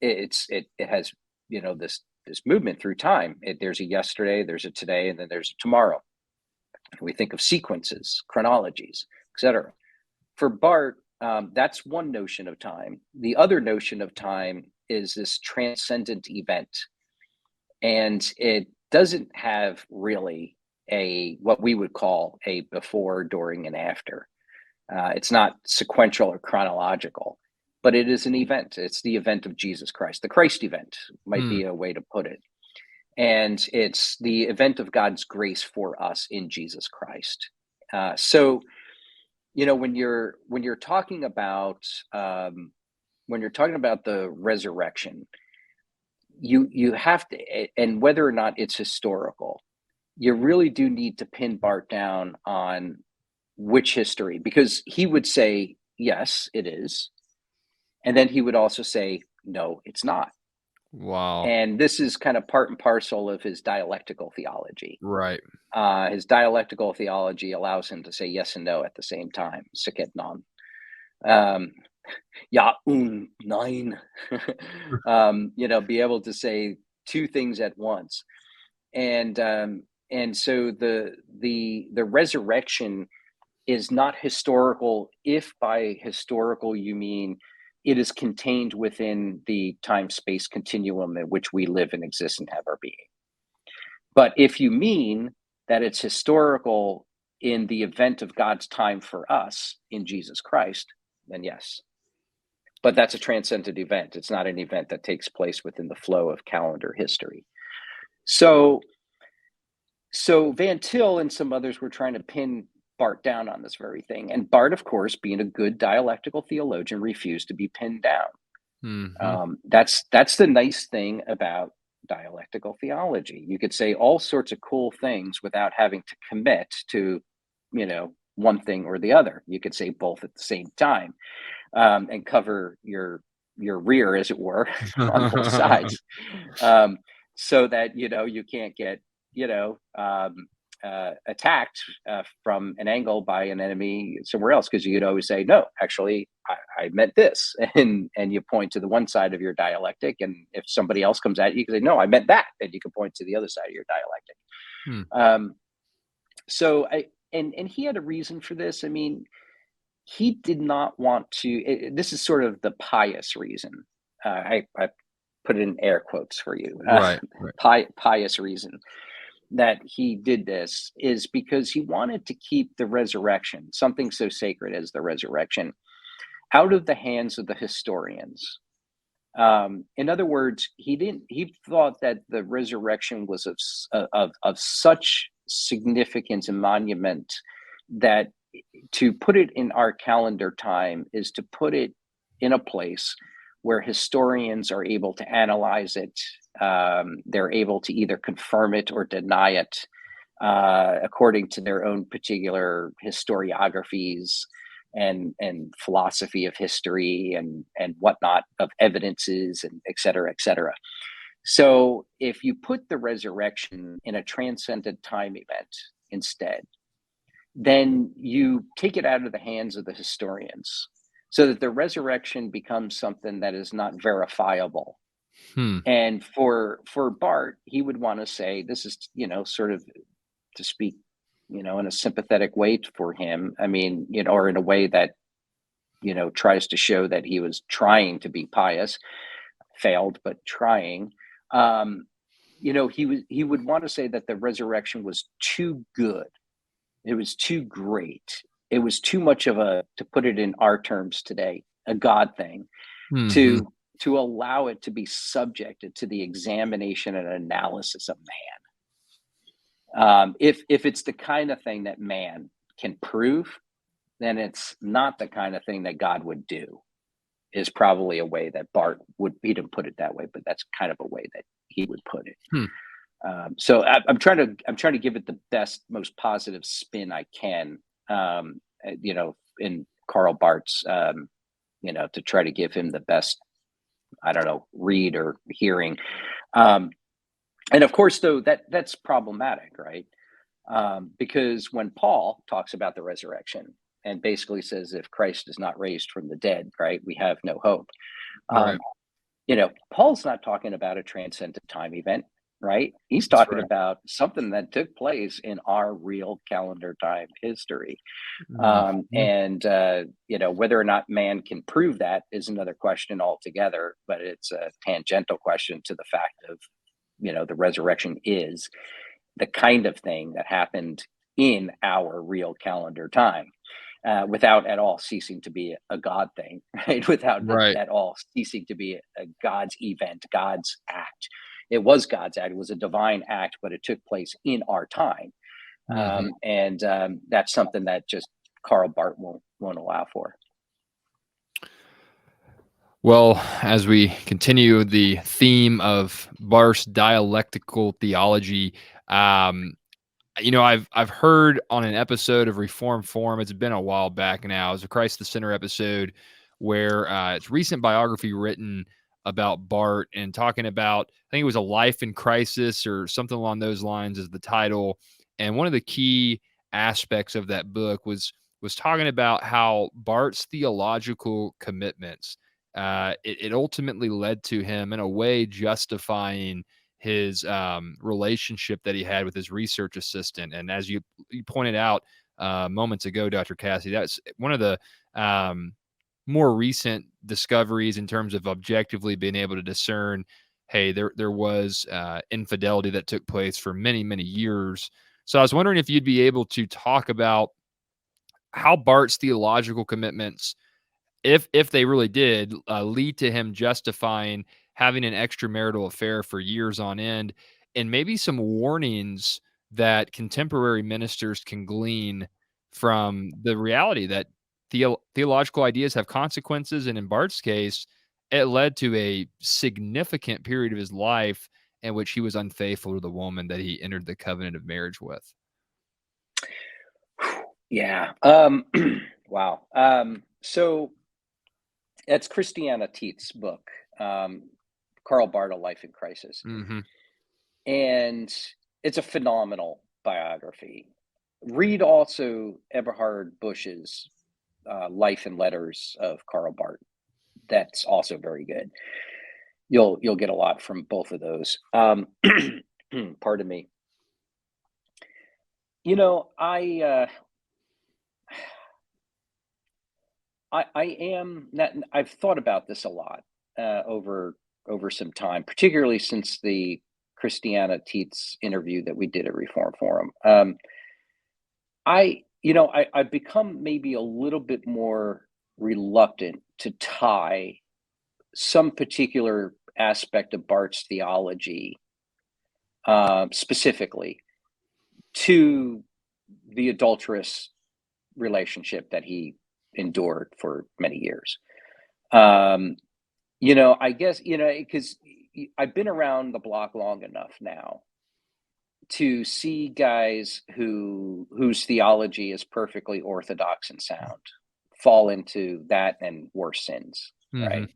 It has this movement through time. There's a yesterday, there's a today, and then there's a tomorrow. We think of sequences, chronologies, etc. For Barth, that's one notion of time. The other notion of time is this transcendent event, and it doesn't have really what we would call a before, during, and after. It's not sequential or chronological, but it is an event. It's the event of Jesus Christ. The Christ event might be a way to put it. And it's the event of God's grace for us in Jesus Christ. So, when you're talking about the resurrection, you have to, and whether or not it's historical, you really do need to pin Barth down on which history, because he would say, yes, it is. And then he would also say, no, it's not. Wow. And this is kind of part and parcel of his dialectical theology. Right. His dialectical theology allows him to say yes and no at the same time. Sic et non. Ja und nein. Be able to say two things at once. And so the resurrection is not historical, if by historical you mean it is contained within the time-space continuum in which we live and exist and have our being. But if you mean that it's historical in the event of God's time for us in Jesus Christ, then yes. But that's a transcendent event. It's not an event that takes place within the flow of calendar history. So Van Til and some others were trying to pin Barth down on this very thing. And Barth, of course, being a good dialectical theologian, refused to be pinned down. Mm-hmm. That's the nice thing about dialectical theology. You could say all sorts of cool things without having to commit to, one thing or the other. You could say both at the same time, and cover your rear, as it were, on both sides, so that you can't get attacked from an angle by an enemy somewhere else, because you could always say, no, actually I meant this, and you point to the one side of your dialectic, and if somebody else comes at you, you can say, no, I meant that, and you can point to the other side of your dialectic. So and he had a reason for this. I mean, he did not want to, this is sort of the pious reason. I put it in air quotes for you. Right. Pious reason that he did this is because he wanted to keep the resurrection, something so sacred as the resurrection, out of the hands of the historians. In other words, he thought that the resurrection was of such significance and monument that to put it in our calendar time is to put it in a place where historians are able to analyze it. They're able to either confirm it or deny it according to their own particular historiographies and philosophy of history and whatnot, of evidences, and et cetera, et cetera. So if you put the resurrection in a transcendent time event instead, then you take it out of the hands of the historians, so that the resurrection becomes something that is not verifiable. And for Barth, he would want to say, this is, sort of, to speak, in a sympathetic way for him. I mean, or in a way that, tries to show that he was trying to be pious, failed, but trying. He would want to say that the resurrection was too good. It was too great. It was too much of to put it in our terms today, a God thing, to allow it to be subjected to the examination and analysis of man. If it's the kind of thing that man can prove, then it's not the kind of thing that God would do, is probably a way that Barth he didn't put it that way, but that's kind of a way that he would put it. So I'm trying to give it the best, most positive spin I can, in Karl Barth's, to try to give him the best, read or hearing. And of course, though, that's problematic, right? Because when Paul talks about the resurrection and basically says, if Christ is not raised from the dead, right, we have no hope. Right. Paul's not talking about a transcendent time event, right? He's That's talking right. about something that took place in our real calendar time history. Mhm. Whether or not man can prove that is another question altogether, but it's a tangential question to the fact of, the resurrection is the kind of thing that happened in our real calendar time, without at all ceasing to be a God thing, right? Without Right. at all ceasing to be a God's event, God's act. It was God's act. It was a divine act, but it took place in our time. Mhm. That's something that just Karl Barth won't allow for. Well, as we continue the theme of Barth's dialectical theology, um, I've heard on an episode of Reform Forum. It's been a while back now. It was a Christ the Center episode where it's recent biography written about Barth and talking about, I think it was A Life in Crisis or something along those lines is the title. And one of the key aspects of that book was talking about how Barth's theological commitments, it ultimately led to him in a way justifying his relationship that he had with his research assistant. And as you pointed out moments ago, Dr. Cassidy, that's one of the more recent discoveries in terms of objectively being able to discern, hey, there was infidelity that took place for many, many years. So I was wondering if you'd be able to talk about how Barth's theological commitments, if they really did, lead to him justifying having an extramarital affair for years on end, and maybe some warnings that contemporary ministers can glean from the reality that theological ideas have consequences, and in Barth's case, it led to a significant period of his life in which he was unfaithful to the woman that he entered the covenant of marriage with. Yeah. Wow. So it's Christiana Tietz's book, Karl Barth, A Life in Crisis. Mhm. And it's a phenomenal biography. Read also Eberhard Busch's Life and Letters of Karl Barth. That's also very good. You'll get a lot from both of those. Pardon me. I am not, I've thought about this a lot over some time, particularly since the Christiana Tietz interview that we did at Reform Forum. I've become maybe a little bit more reluctant to tie some particular aspect of Barth's theology, specifically to the adulterous relationship that he endured for many years. I guess, because I've been around the block long enough now to see guys whose theology is perfectly orthodox and sound fall into that and worse sins, Mhm. right?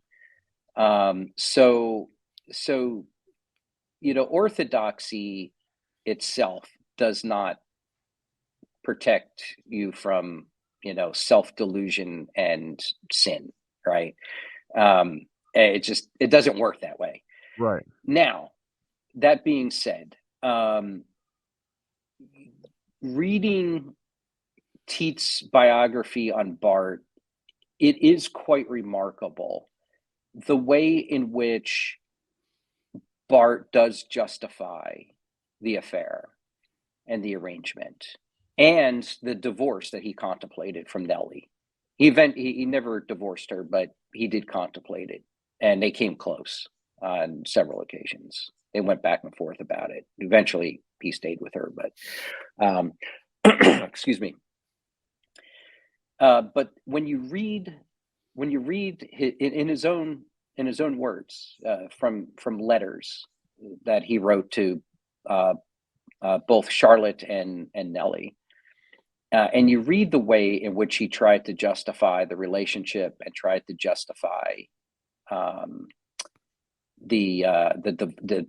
So orthodoxy itself does not protect you from self-delusion and sin, right? It doesn't work that way. Right. Now, that being said, reading Tietz's biography on Barth, it is quite remarkable the way in which Barth does justify the affair and the arrangement and the divorce that he contemplated from Nellie. He never divorced her, but he did contemplate it, and they came close on several occasions. They went back and forth about it. Eventually, he stayed with her, but excuse me. But when you read in his own words, from letters that he wrote to both Charlotte and Nellie, and you read the way in which he tried to justify the relationship and tried to justify um, the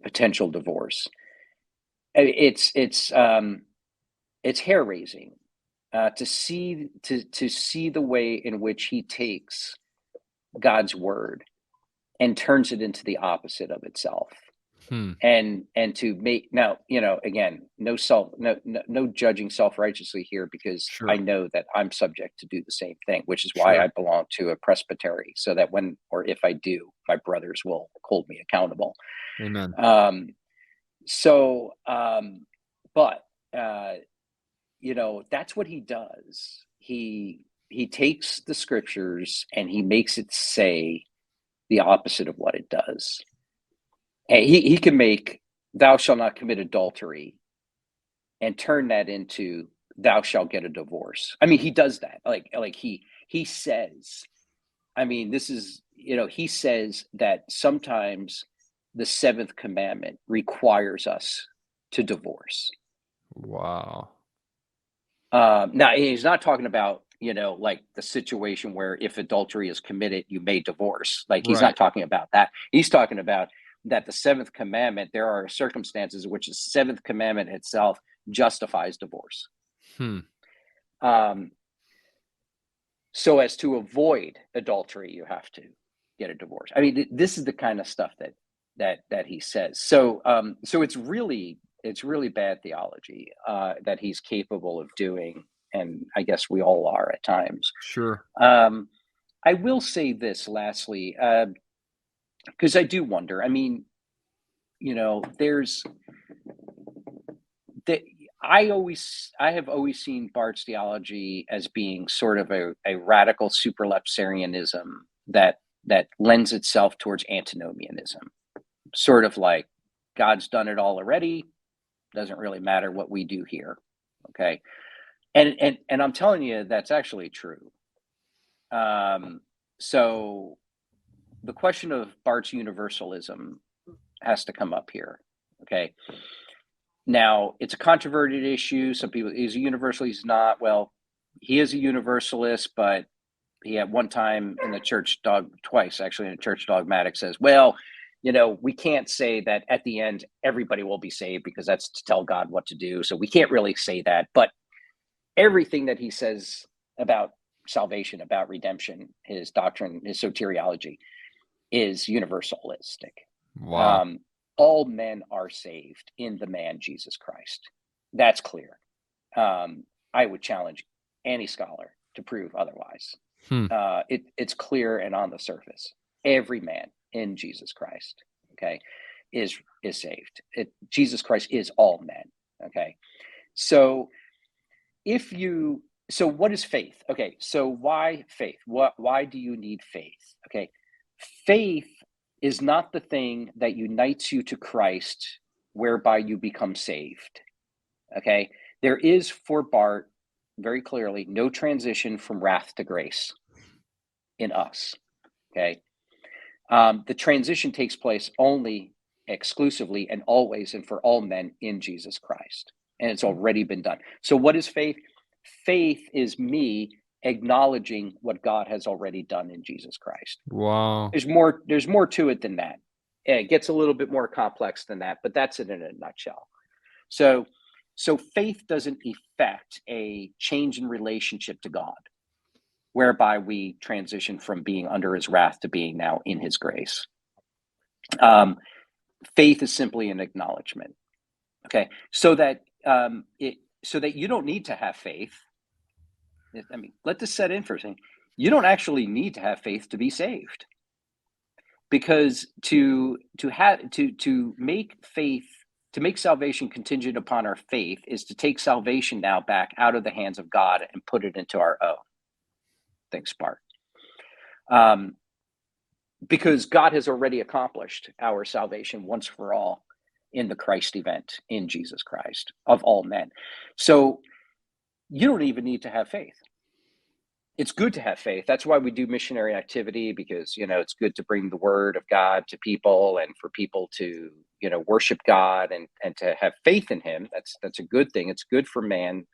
potential divorce, it's hair raising to see the way in which he takes God's word and turns it into the opposite of itself. and to make, now, again, no judging self-righteously here, because Sure. I know that I'm subject to do the same thing, which is why Sure. I belong to a presbytery, so that when, or if I do, my brothers will hold me accountable. Amen. But that's what he does. He takes the scriptures and he makes it say the opposite of what it does. And he can make "thou shalt not commit adultery" and turn that into "thou shalt get a divorce." I mean, he does that. Like he says, I mean, this is, he says that sometimes the seventh commandment requires us to divorce. Wow. Now, he's not talking about, like the situation where if adultery is committed, you may divorce. Like, he's Right. not talking about that. He's talking about that the seventh commandment, there are circumstances in which the seventh commandment itself justifies divorce. So as to avoid adultery, you have to get a divorce. I mean, this is the kind of stuff that he says. So it's really bad theology that he's capable of doing, and I guess we all are at times. Sure. I will say this lastly, because I do wonder. I mean, I have always seen Barth's theology as being sort of a radical supralapsarianism that lends itself towards antinomianism, sort of like God's done it all already, doesn't really matter what we do here. Okay, and I'm telling you that's actually true. So the question of Barth's universalism has to come up here. Okay. Now, it's a controverted issue. Some people, he's a universalist, he's not. Well, he is a universalist, but he at one time in the church, twice actually in the church Dogmatics, says, well, we can't say that at the end everybody will be saved, because that's to tell God what to do. So we can't really say that. But everything that he says about salvation, about redemption, his doctrine, his soteriology, is universalistic. Wow. All men are saved in the man Jesus Christ. That's clear. I would challenge any scholar to prove otherwise. It's clear and on the surface. Every man in Jesus Christ, okay, is saved. Jesus Christ is all men. Okay, so so what is faith? Okay, so why faith? Why do you need faith? Okay, faith is not the thing that unites you to Christ, whereby you become saved. Okay, there is, for Barth, very clearly, no transition from wrath to grace in us. Okay, the transition takes place only, exclusively, and always, and for all men in Jesus Christ, and it's already been done. So what is faith? Faith is me acknowledging what God has already done in Jesus Christ. Wow. There's more to it than that. It gets a little bit more complex than that, but that's it in a nutshell. So faith doesn't effect a change in relationship to God, whereby we transition from being under his wrath to being now in his grace. Faith is simply an acknowledgement. Okay, so that you don't need to have faith. I mean, let this set in for a second. You don't actually need to have faith to be saved, because to make salvation contingent upon our faith is to take salvation now back out of the hands of God and put it into our own. Thanks, Barth. Because God has already accomplished our salvation once for all in the Christ event in Jesus Christ of all men. So you don't even need to have faith. It's good to have faith. That's why we do missionary activity, because, it's good to bring the word of God to people and for people to, worship God and to have faith in him. That's a good thing. It's good for man.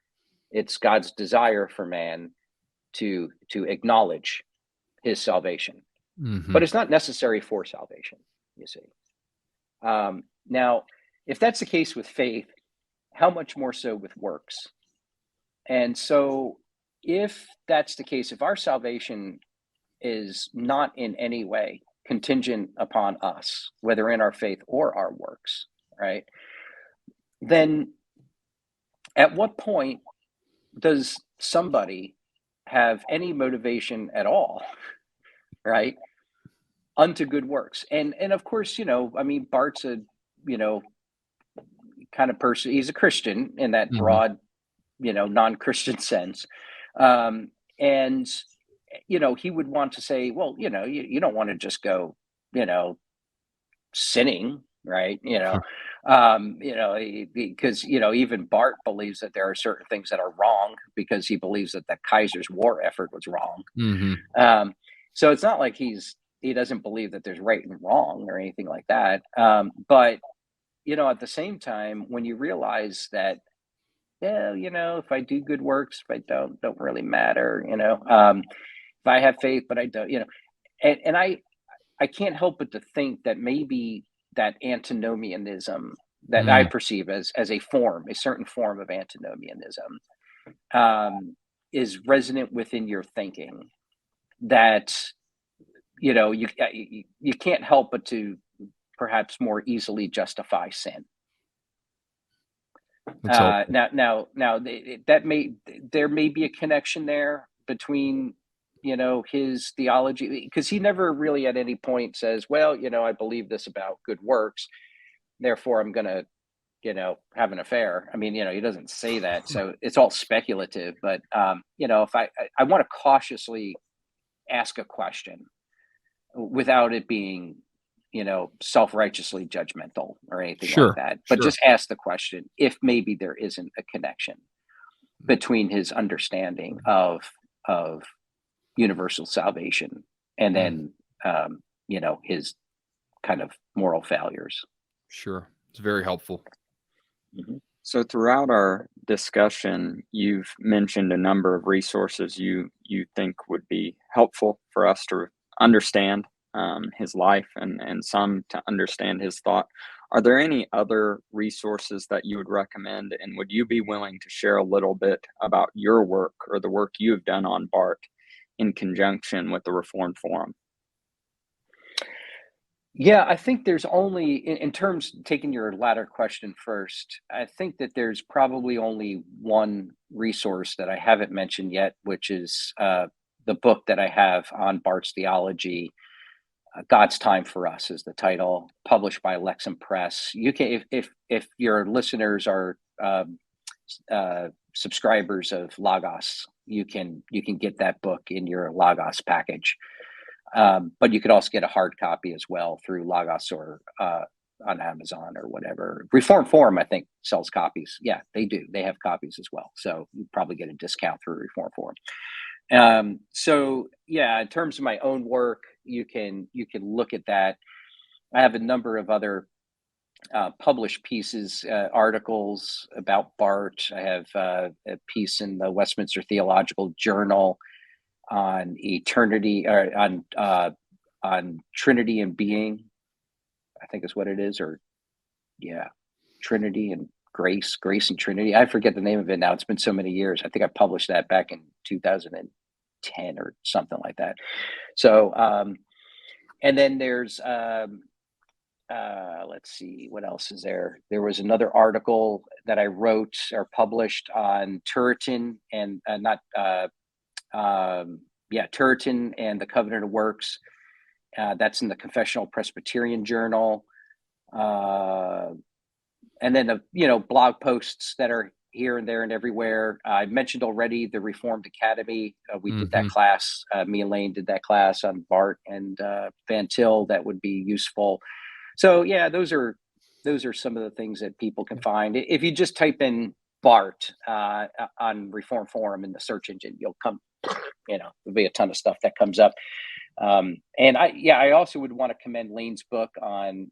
It's God's desire for man to acknowledge his salvation. But it's not necessary for salvation, you see. Now, if that's the case with faith, how much more so with works? And so if that's the case, if our salvation is not in any way contingent upon us, whether in our faith or our works, right? Then at what point does somebody have any motivation at all, right, unto good works? And of course, I mean, Barth's a, kind of person. He's a Christian in that broad, non-Christian sense. And, he would want to say, well, you don't want to just go, sinning, right? Because, even Barth believes that there are certain things that are wrong because he believes that the Kaiser's war effort was wrong. So it's not like he doesn't believe that there's right and wrong or anything like that. But, at the same time, when you realize that, if I do good works, if I don't really matter, if I have faith, but I don't, and I can't help but to think that maybe that antinomianism that I perceive as a certain form of antinomianism, is resonant within your thinking, that, you can't help but to perhaps more easily justify sin. Now, there may be a connection there between, his theology, because he never really at any point says, well, I believe this about good works, therefore I'm going to, have an affair. I mean, he doesn't say that. So it's all speculative. But, if I want to cautiously ask a question without it being, self-righteously judgmental or anything like that, but just ask the question if maybe there isn't a connection between his understanding of universal salvation and then, his kind of moral failures. Sure. It's very helpful. So throughout our discussion, you've mentioned a number of resources you think would be helpful for us to understand his life and some to understand his thought. Are there any other resources that you would recommend, and would you be willing to share a little bit about your work or the work you've done on Barth in conjunction with the Reformed Forum? Yeah, I think there's only, in terms, taking your latter question first, I think that there's probably only one resource that I haven't mentioned yet, which is the book that I have on Barth's theology. God's Time for Us is the title, published by Lexham Press. You can, if your listeners are subscribers of Logos, you can get that book in your Logos package. But you could also get a hard copy as well through Logos or on Amazon or whatever. Reformed Forum, I think, sells copies. Yeah, they do. They have copies as well. So you probably get a discount through Reformed Forum. So yeah, in terms of my own work, you can look at that. I have a number of other published pieces, articles about Barth. I have a piece in the Westminster Theological Journal on eternity, or on Trinity and being, I think is what it is, or Trinity and grace and Trinity. I forget the name of it now. It's been so many years. I think I published that back in 2010 or something like that. So, and then there's, let's see, what else is there? There was another article that I wrote or published on Turretin and Turretin and the Covenant of Works. That's in the Confessional Presbyterian Journal. And then the blog posts that are here and there and everywhere. I mentioned already the Reformed Academy. We did that class. Me and Lane did that class on Barth and Van Til. That would be useful. So yeah, those are some of the things that people can find. If you just type in Barth on Reformed Forum in the search engine, you'll come. There'll be a ton of stuff that comes up. And I also would want to commend Lane's book on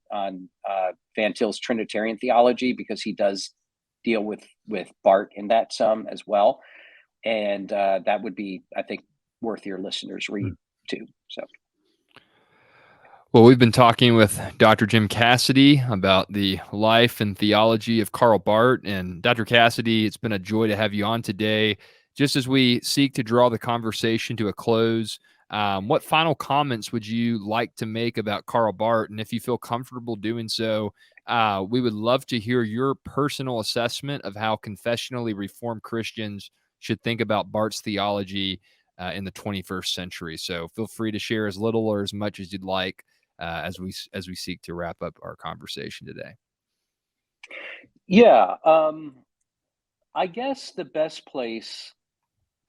Van Til's Trinitarian theology, because he does deal with Barth in that some as well. And that would be, I think, worth your listeners read too. So. Well, we've been talking with Dr. Jim Cassidy about the life and theology of Karl Barth. And Dr. Cassidy, it's been a joy to have you on today. Just as we seek to draw the conversation to a close, What final comments would you like to make about Karl Barth? And if you feel comfortable doing so, we would love to hear your personal assessment of how confessionally Reformed Christians should think about Barth's theology in the 21st century. So feel free to share as little or as much as you'd like as we seek to wrap up our conversation today. Yeah, I guess the best place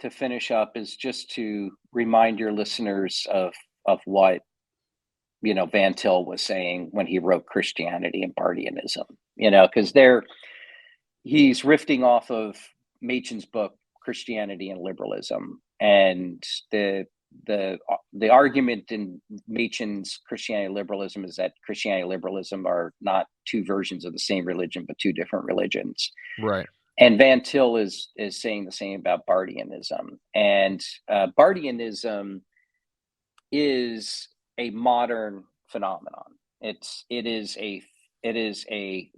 to finish up is just to remind your listeners of what Van Til was saying when he wrote Christianity and Barthianism. Because he's riffing off of Machen's book Christianity and Liberalism, and the argument in Machen's Christianity and Liberalism is that Christianity and liberalism are not two versions of the same religion, but two different religions. Right. And Van Til is saying the same about Barthianism. And Barthianism is a modern phenomenon. It is a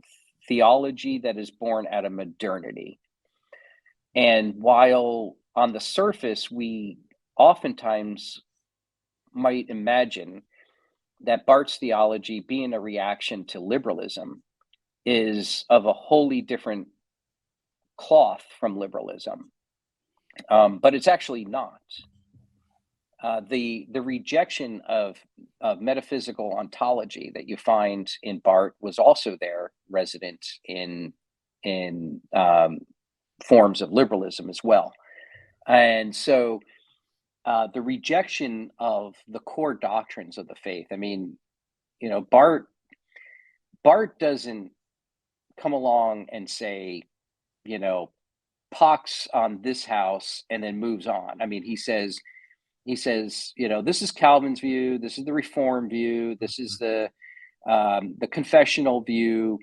theology that is born out of modernity. And while on the surface we oftentimes might imagine that Barth's theology, being a reaction to liberalism, is of a wholly different cloth from liberalism, but it's actually not. The rejection of metaphysical ontology that you find in Barth was also there, resident in forms of liberalism as well. And so the rejection of the core doctrines of the faith. I mean, Barth doesn't come along and say, pox on this house and then moves on. I mean, he says, this is Calvin's view, this is the Reformed view, this is the confessional view,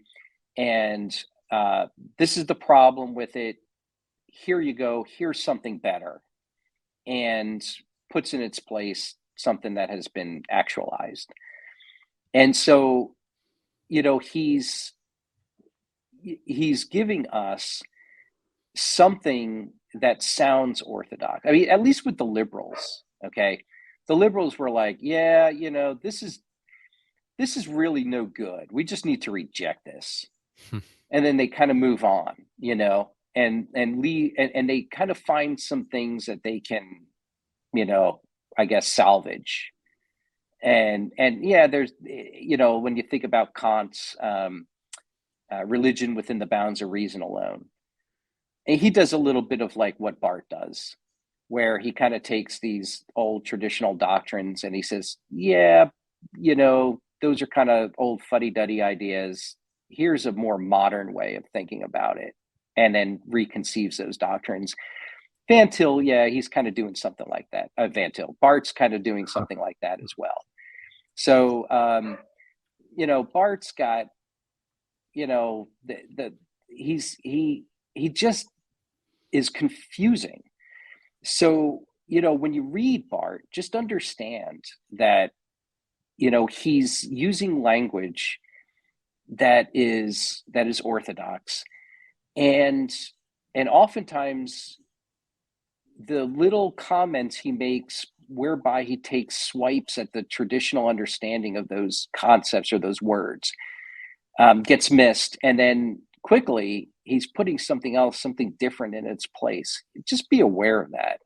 and this is the problem with it. Here you go. Here's something better, and puts in its place something that has been actualized. And so, he's giving us something that sounds orthodox. I mean, at least with the liberals. Okay, the liberals were like, yeah, this is really no good. We just need to reject this. And then they kind of move on, and leave, and they kind of find some things that they can, I guess, salvage. And yeah, there's, when you think about Kant's religion within the bounds of reason alone, and he does a little bit of like what Barth does, where he kind of takes these old traditional doctrines and he says, yeah, those are kind of old fuddy-duddy ideas. Here's a more modern way of thinking about it, and then reconceives those doctrines. Van Til, yeah, he's kind of doing something like that. Van Til, Barth's kind of doing something like that as well. So, Barth's got, he just is confusing. So, when you read Barth, just understand that, he's using language that is orthodox, and oftentimes the little comments he makes whereby he takes swipes at the traditional understanding of those concepts or those words gets missed, and then quickly he's putting something else, something different in its place. Just be aware of that.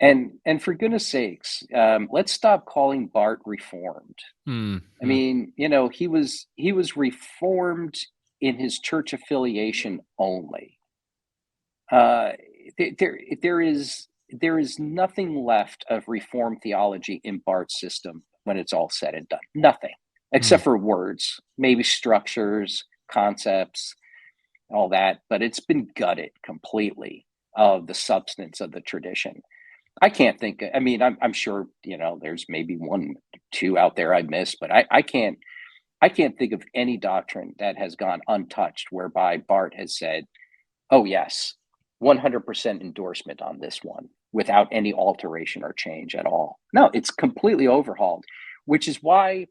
And for goodness sakes, let's stop calling Barth reformed. I mean, he was reformed in his church affiliation only. There is nothing left of Reformed theology in Barth's system when it's all said and done. Nothing, except for words, maybe structures, concepts, all that. But it's been gutted completely of the substance of the tradition. I can't think. I mean, I'm sure there's maybe one, two out there I missed, but I can't think of any doctrine that has gone untouched whereby Barth has said, "Oh yes, 100% endorsement on this one," without any alteration or change at all. No, it's completely overhauled, which is why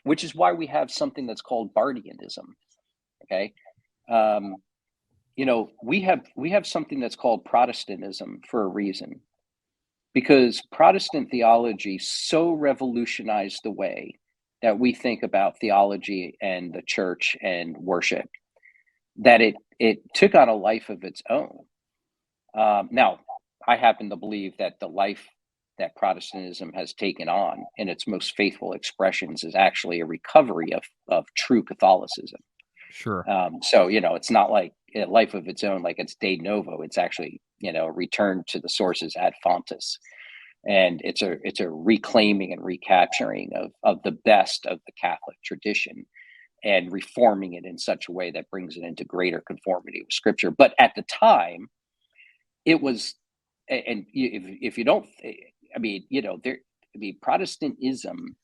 we have something that's called Barthianism. Okay, we have something that's called Protestantism for a reason. because Protestant theology so revolutionized the way that we think about theology and the church and worship that it took on a life of its own. Now, I happen to believe that the life that Protestantism has taken on in its most faithful expressions is actually a recovery of true Catholicism. Sure. So, it's not like a life of its own, like it's de novo. It's actually, a return to the sources ad fontes. And it's a reclaiming and recapturing of the best of the Catholic tradition and reforming it in such a way that brings it into greater conformity with Scripture. But at the time, it was, and if you don't, Protestantism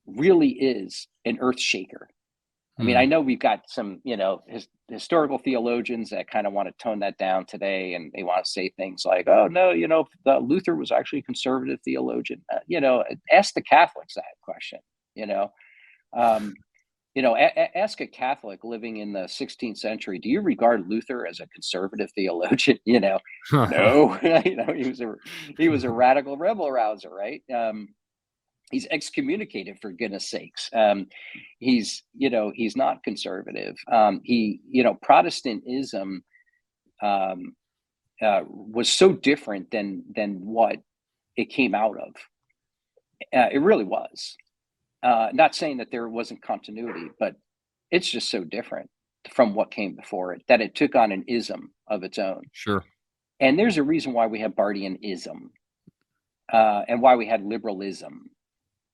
really is an earth shaker. I mean, I know we've got some, historical theologians that kind of want to tone that down today, and they want to say things like, "Oh no, Luther was actually a conservative theologian." Ask the Catholics that question. Ask a Catholic living in the 16th century, do you regard Luther as a conservative theologian? No. He was a radical rebel rouser, right? He's excommunicated, for goodness sakes. He's not conservative. Protestantism was so different than what it came out of. It really was. Not saying that there wasn't continuity, but it's just so different from what came before it that it took on an ism of its own. Sure. And there's a reason why we have Barthianism and why we had liberalism,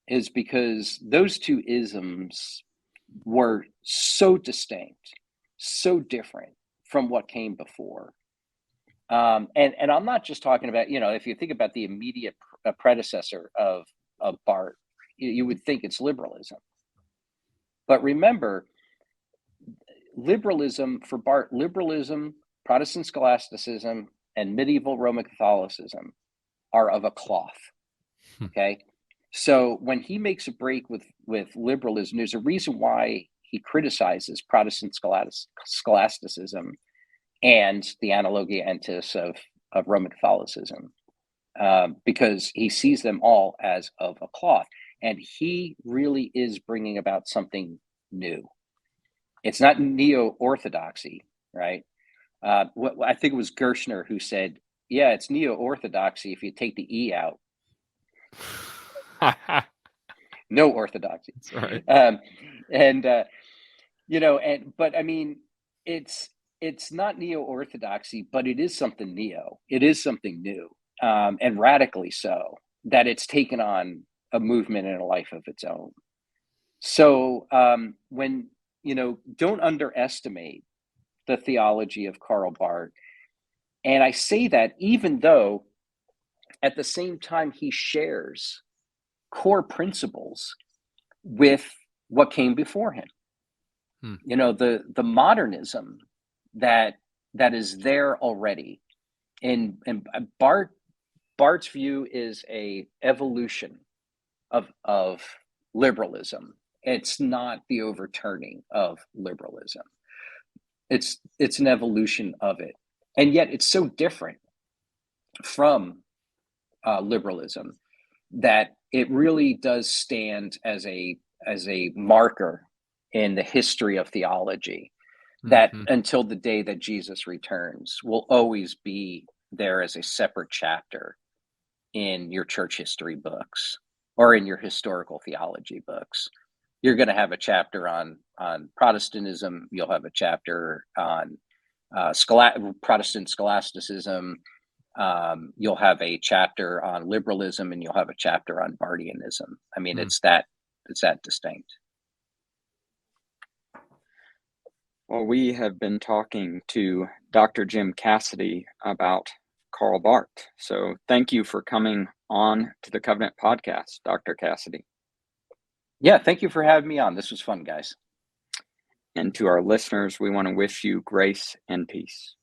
is because those two isms were so distinct, so different from what came before. And I'm not just talking about, if you think about the immediate predecessor of Barth, you would think it's liberalism. But remember, liberalism for Barth, Protestant scholasticism, and medieval Roman Catholicism are of a cloth. Okay. So when he makes a break with liberalism, there's a reason why he criticizes Protestant scholasticism and the analogia entis of Roman Catholicism, because he sees them all as of a cloth. And he really is bringing about something new. It's not neo-orthodoxy, right? I think it was Gershner who said, yeah, it's neo-orthodoxy if you take the E out. No orthodoxy. That's right. But I mean, it's not neo-orthodoxy, but it is something neo. It is something new, and radically so, that it's taken on a movement and a life of its own. So when, don't underestimate the theology of Karl Barth. And I say that even though at the same time he shares core principles with what came before him. The modernism that is there already. And Barth's view is a evolution of liberalism. It's not the overturning of liberalism. It's an evolution of it. And yet it's so different from liberalism that it really does stand as a marker in the history of theology, that until the day that Jesus returns will always be there as a separate chapter in your church history books or in your historical theology books. You're going to have a chapter on Protestantism. You'll have a chapter on Protestant scholasticism. You'll have a chapter on liberalism, and you'll have a chapter on Barthianism. I mean, it's that distinct. Well, we have been talking to Dr. Jim Cassidy about Karl Barth. So thank you for coming on to the Covenant Podcast, Dr. Cassidy. Yeah, thank you for having me on. This was fun, guys. And to our listeners, we want to wish you grace and peace.